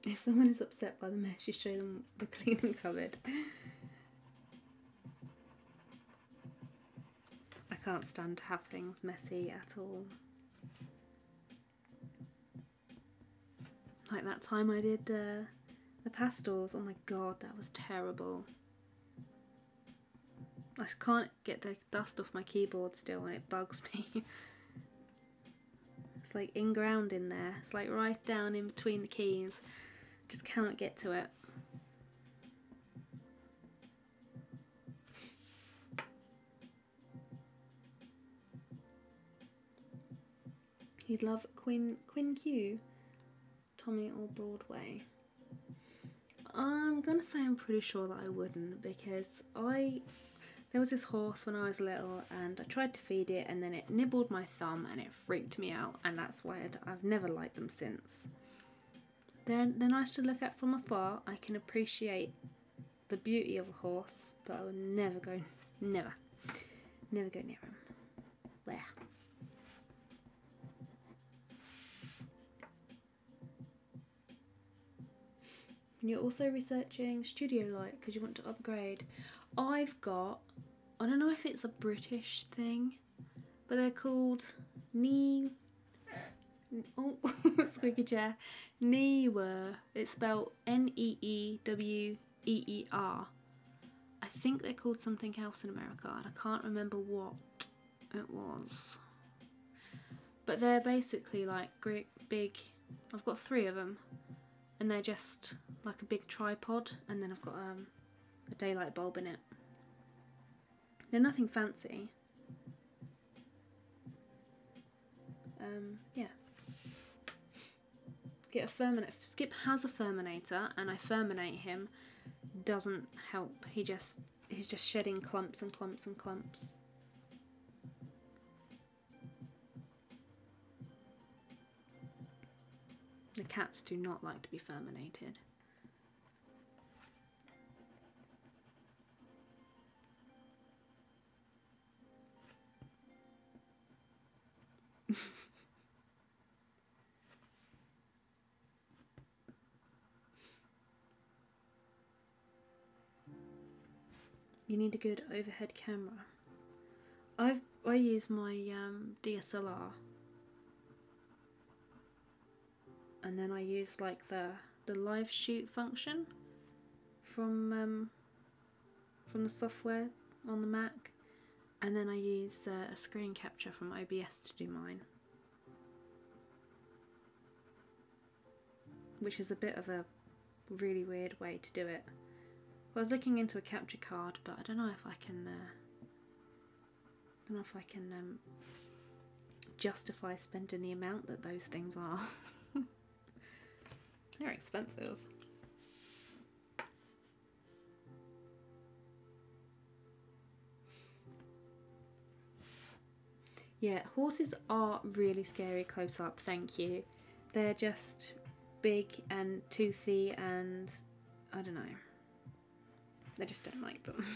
If someone is upset by the mess, you show them the cleaning cupboard. I can't stand to have things messy at all. Like that time I did the pastels. Oh my god, that was terrible. I just can't get the dust off my keyboard still and it bugs me. It's like in-ground in there. It's like right down in between the keys. Just cannot get to it. You'd love Quinn Q, Tommy or Broadway. I'm gonna say I'm pretty sure that I wouldn't, because there was this horse when I was little and I tried to feed it and then it nibbled my thumb and it freaked me out, and that's why I've never liked them since. They're nice to look at from afar. I can appreciate the beauty of a horse, but I would never go near him. There. You're also researching studio light because you want to upgrade. I've got, I don't know if it's a British thing, but they're called squeaky chair. Neewer. It's spelled Neeweer. I think they're called something else in America, and I can't remember what it was. But they're basically like great big. I've got 3 of them, and they're just like a big tripod, and then I've got a daylight bulb in it. They're nothing fancy. Yeah. Get a Ferminator. Skip has a Ferminator, and I Ferminate him. Doesn't help. He's just shedding clumps and clumps and clumps. The cats do not like to be Ferminated. You need a good overhead camera. I use my DSLR, and then I use like the live shoot function from the software on the Mac, and then I use a screen capture from OBS to do mine, which is a bit of a really weird way to do it. I was looking into a capture card, but I don't know if I can. Justify spending the amount that those things are. They're expensive. Yeah, horses are really scary close up, thank you. They're just big and toothy, and I don't know. I just don't like them.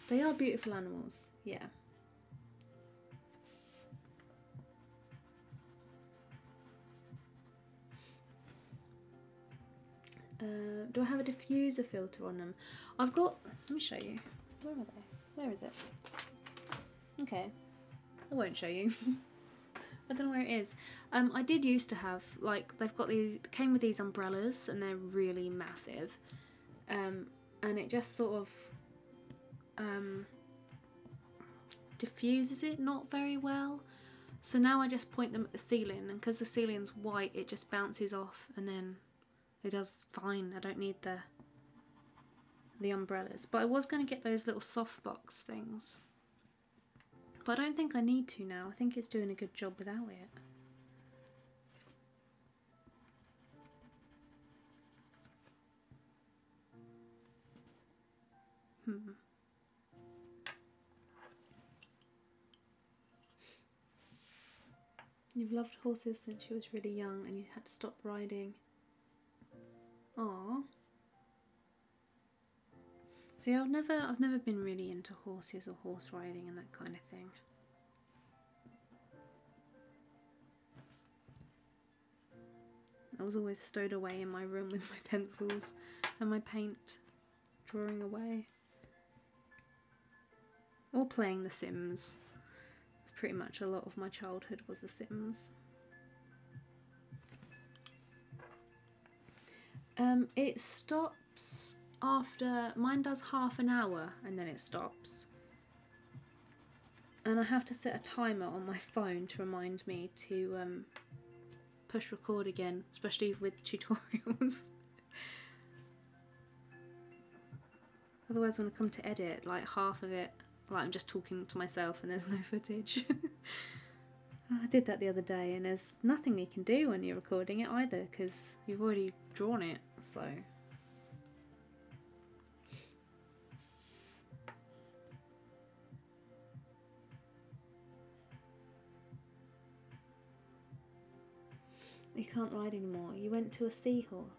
They are beautiful animals, yeah. Do I have a diffuser filter on them? I've got, let me show you. Where are they? Where is it? Okay, I won't show you. I don't know where it is. I did used to have, like, they've got these, came with these umbrellas, and they're really massive. And it just sort of diffuses it not very well. So now I just point them at the ceiling, and because the ceiling's white, it just bounces off, and then it does fine. I don't need the umbrellas. But I was going to get those little softbox things. But I don't think I need to now. I think it's doing a good job without it. You've loved horses since you was really young and you had to stop riding. Aww. See, I've never been really into horses or horse riding and that kind of thing. I was always stowed away in my room with my pencils and my paint, drawing away. Or playing The Sims. It's pretty much a lot of my childhood was The Sims. It stops after, mine does half an hour and then it stops. And I have to set a timer on my phone to remind me to push record again, especially with tutorials. Otherwise when I come to edit, like half of it, like I'm just talking to myself and there's no footage. I did that the other day and there's nothing you can do when you're recording it either because you've already drawn it, so... You can't ride anymore. You went to a seahorse.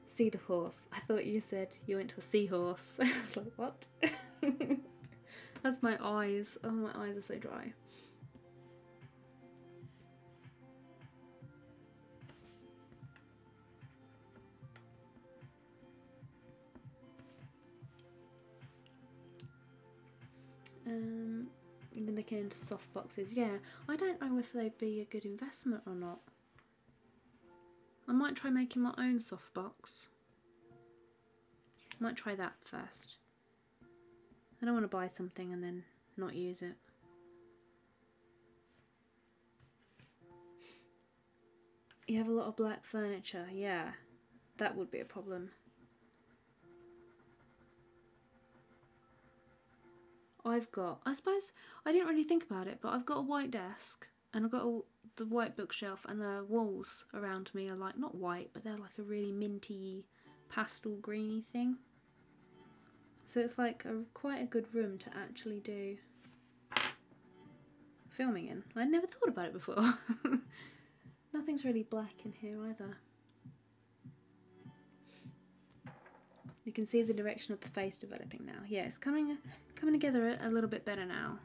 See the horse. I thought you said you went to a seahorse. I was like, what? That's my eyes. Oh, my eyes are so dry. You've been looking into soft boxes. Yeah, I don't know if they'd be a good investment or not. I might try making my own softbox. Might try that first. I don't want to buy something and then not use it. You have a lot of black furniture. Yeah, that would be a problem. I suppose, I didn't really think about it, but I've got a white desk and I've got the white bookshelf, and the walls around me are like, not white, but they're like a really minty pastel greeny thing. So it's like quite a good room to actually do filming in. I'd never thought about it before. Nothing's really black in here either. You can see the direction of the face developing now. Yeah, it's coming together a little bit better now.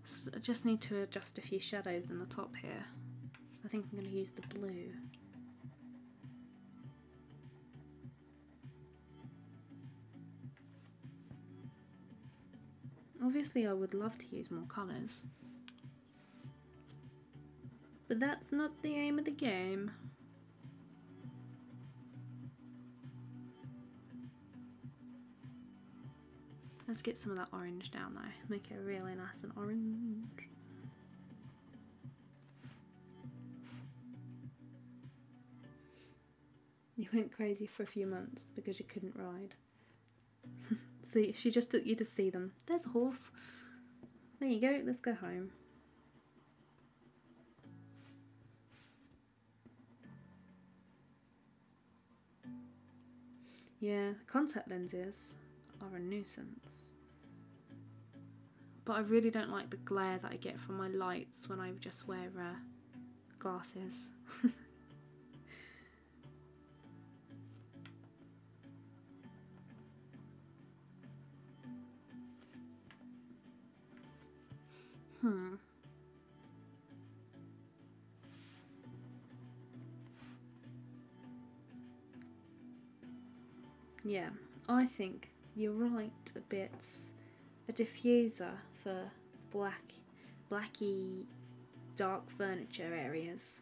So I just need to adjust a few shadows in the top here. I think I'm going to use the blue. Obviously I would love to use more colours, but that's not the aim of the game. Let's get some of that orange down though, make it really nice and orange. You went crazy for a few months because you couldn't ride. See, she just took you to see them. There's a horse. There you go, let's go home. Yeah, contact lenses are a nuisance. But I really don't like the glare that I get from my lights when I just wear glasses. Yeah, I think you're right a bit. A diffuser for blacky, dark furniture areas.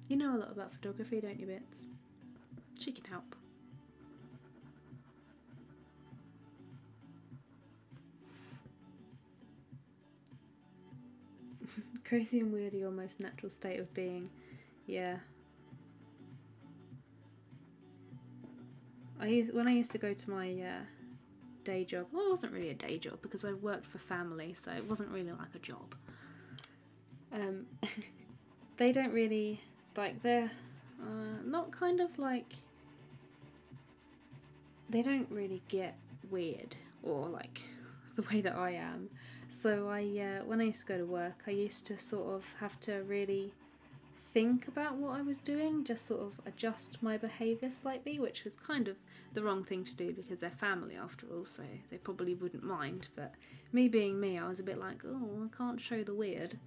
You know a lot about photography, don't you, Bits? She can help. Crazy and weird are your most natural state of being. Yeah. When I used to go to my day job, well, it wasn't really a day job because I worked for family, so it wasn't really like a job. They don't really, like, they're not kind of like, they don't really get weird or like the way that I am. So when I used to go to work, I used to sort of have to really think about what I was doing, just sort of adjust my behaviour slightly, which was kind of the wrong thing to do because they're family after all, so they probably wouldn't mind. But me being me, I was a bit like, oh, I can't show the weird.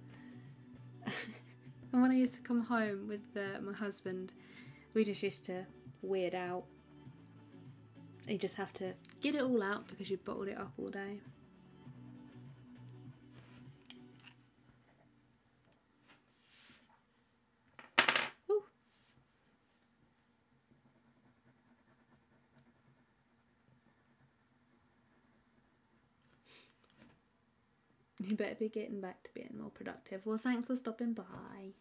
And when I used to come home with my husband, we just used to weird out. You just have to get it all out because you bottled it up all day. Ooh. You better be getting back to being more productive. Well, thanks for stopping by.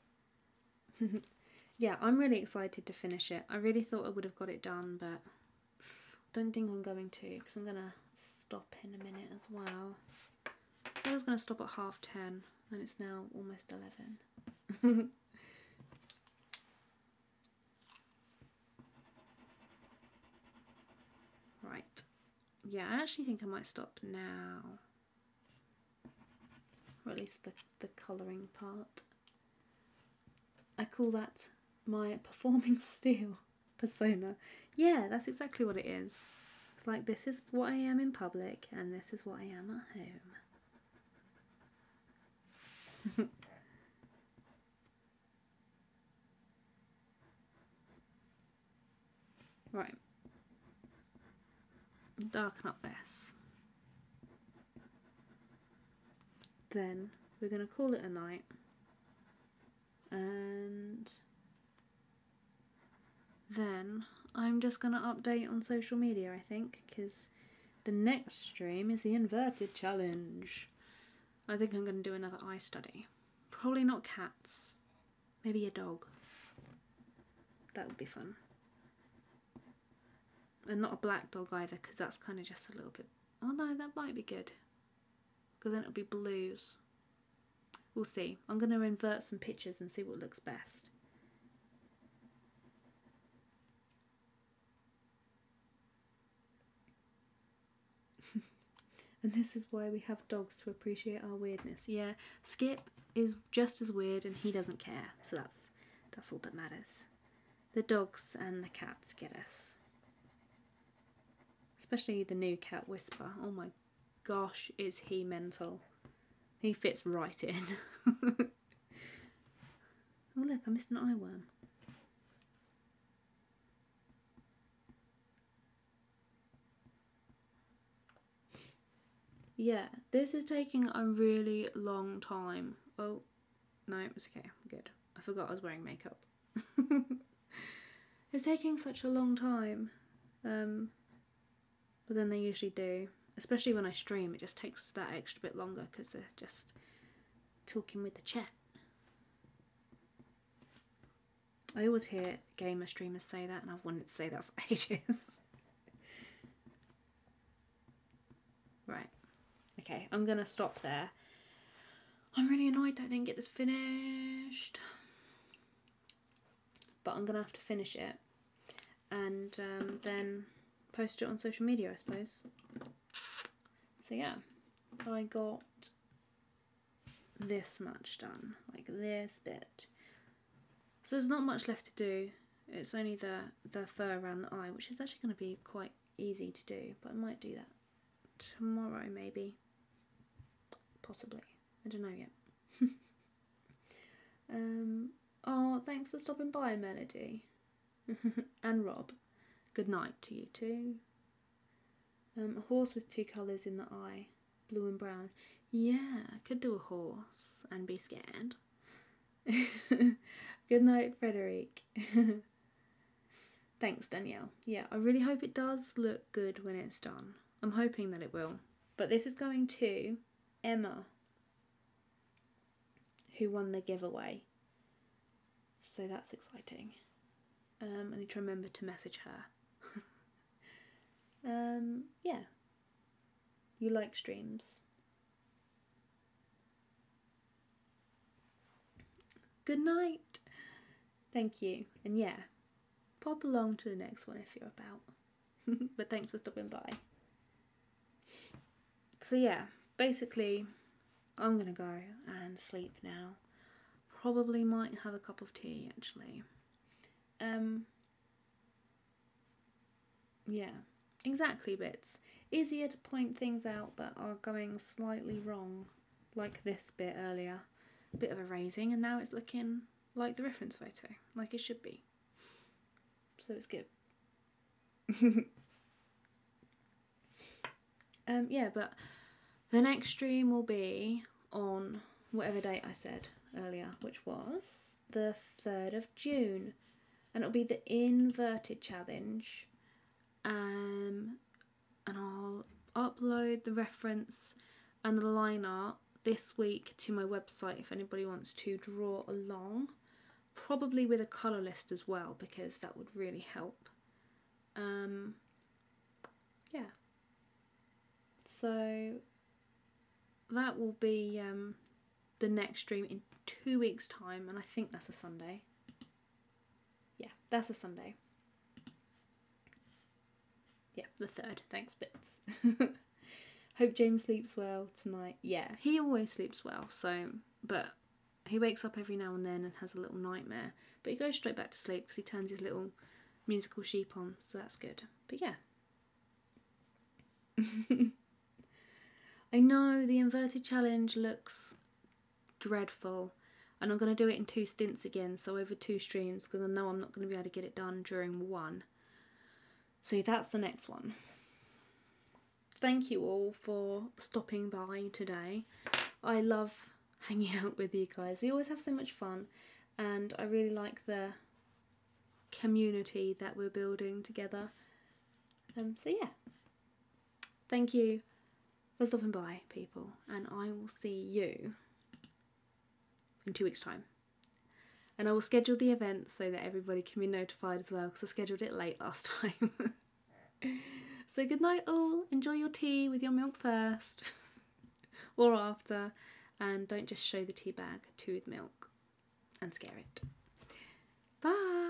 Yeah, I'm really excited to finish it. I really thought I would have got it done, but don't think I'm going to, because I'm going to stop in a minute as well. So I was going to stop at 10:30, and it's now almost 11. Right. Yeah, I actually think I might stop now. Or at least the colouring part. I call that my performing steel persona. Yeah, that's exactly what it is. It's like, this is what I am in public and this is what I am at home. Right. Darken up this. Then we're going to call it a night. And then I'm just going to update on social media, I think, because the next stream is the inverted challenge. I think I'm going to do another eye study. Probably not cats. Maybe a dog. That would be fun. And not a black dog either, because that's kind of just a little bit... Oh no, that might be good. Because then it'll be blues. We'll see. I'm going to invert some pictures and see what looks best. And this is why we have dogs, to appreciate our weirdness. Yeah, Skip is just as weird and he doesn't care. So that's all that matters. The dogs and the cats get us. Especially the new cat Whisper. Oh my gosh, is he mental. He fits right in. Oh look, I missed an eye worm. Yeah, this is taking a really long time. Oh, no, it's okay, I'm good. I forgot I was wearing makeup. It's taking such a long time. But then they usually do. Especially when I stream, it just takes that extra bit longer because they're just talking with the chat. I always hear gamer streamers say that, and I've wanted to say that for ages. Right. Okay, I'm going to stop there. I'm really annoyed that I didn't get this finished. But I'm going to have to finish it. And then post it on social media, I suppose. So yeah, I got this much done, like this bit. So there's not much left to do. It's only the fur around the eye, which is actually going to be quite easy to do, but I might do that tomorrow maybe. Possibly. I don't know yet. Oh, thanks for stopping by, Melody. And Rob. Good night to you too. A horse with two colours in the eye, blue and brown. Yeah, could do a horse and be scared. Good night, Frederic. Thanks, Danielle. Yeah, I really hope it does look good when it's done. I'm hoping that it will. But this is going to Emma, who won the giveaway. So that's exciting. I need to remember to message her. Yeah. You like streams. Good night. Thank you. And yeah, pop along to the next one if you're about. But thanks for stopping by. So yeah, basically, I'm gonna go and sleep now. Probably might have a cup of tea actually. Yeah, exactly, bits. Easier to point things out that are going slightly wrong, like this bit earlier. A bit of erasing, and now it's looking like the reference photo, like it should be. So it's good. Yeah, but the next stream will be on whatever date I said earlier, which was the 3rd of June. And it'll be the inverted challenge. And I'll upload the reference and the line art this week to my website if anybody wants to draw along, probably with a colour list as well, because that would really help. Yeah, so that will be the next stream in 2 weeks time, and I think that's a Sunday. Yeah, that's a Sunday. Yeah, the 3rd. Thanks, Bits. Hope James sleeps well tonight. Yeah, he always sleeps well, so, but he wakes up every now and then and has a little nightmare, but he goes straight back to sleep because he turns his little musical sheep on, so that's good. But yeah. I know the inverted challenge looks dreadful, and I'm going to do it in 2 stints again, so over 2 streams, because I know I'm not going to be able to get it done during one. So that's the next one. Thank you all for stopping by today. I love hanging out with you guys. We always have so much fun, and I really like the community that we're building together. So yeah, thank you for stopping by, people, and I will see you in 2 weeks' time. And I will schedule the event so that everybody can be notified as well, because I scheduled it late last time. So good night all, enjoy your tea with your milk first or after, and don't just show the tea bag to with milk and scare it. Bye!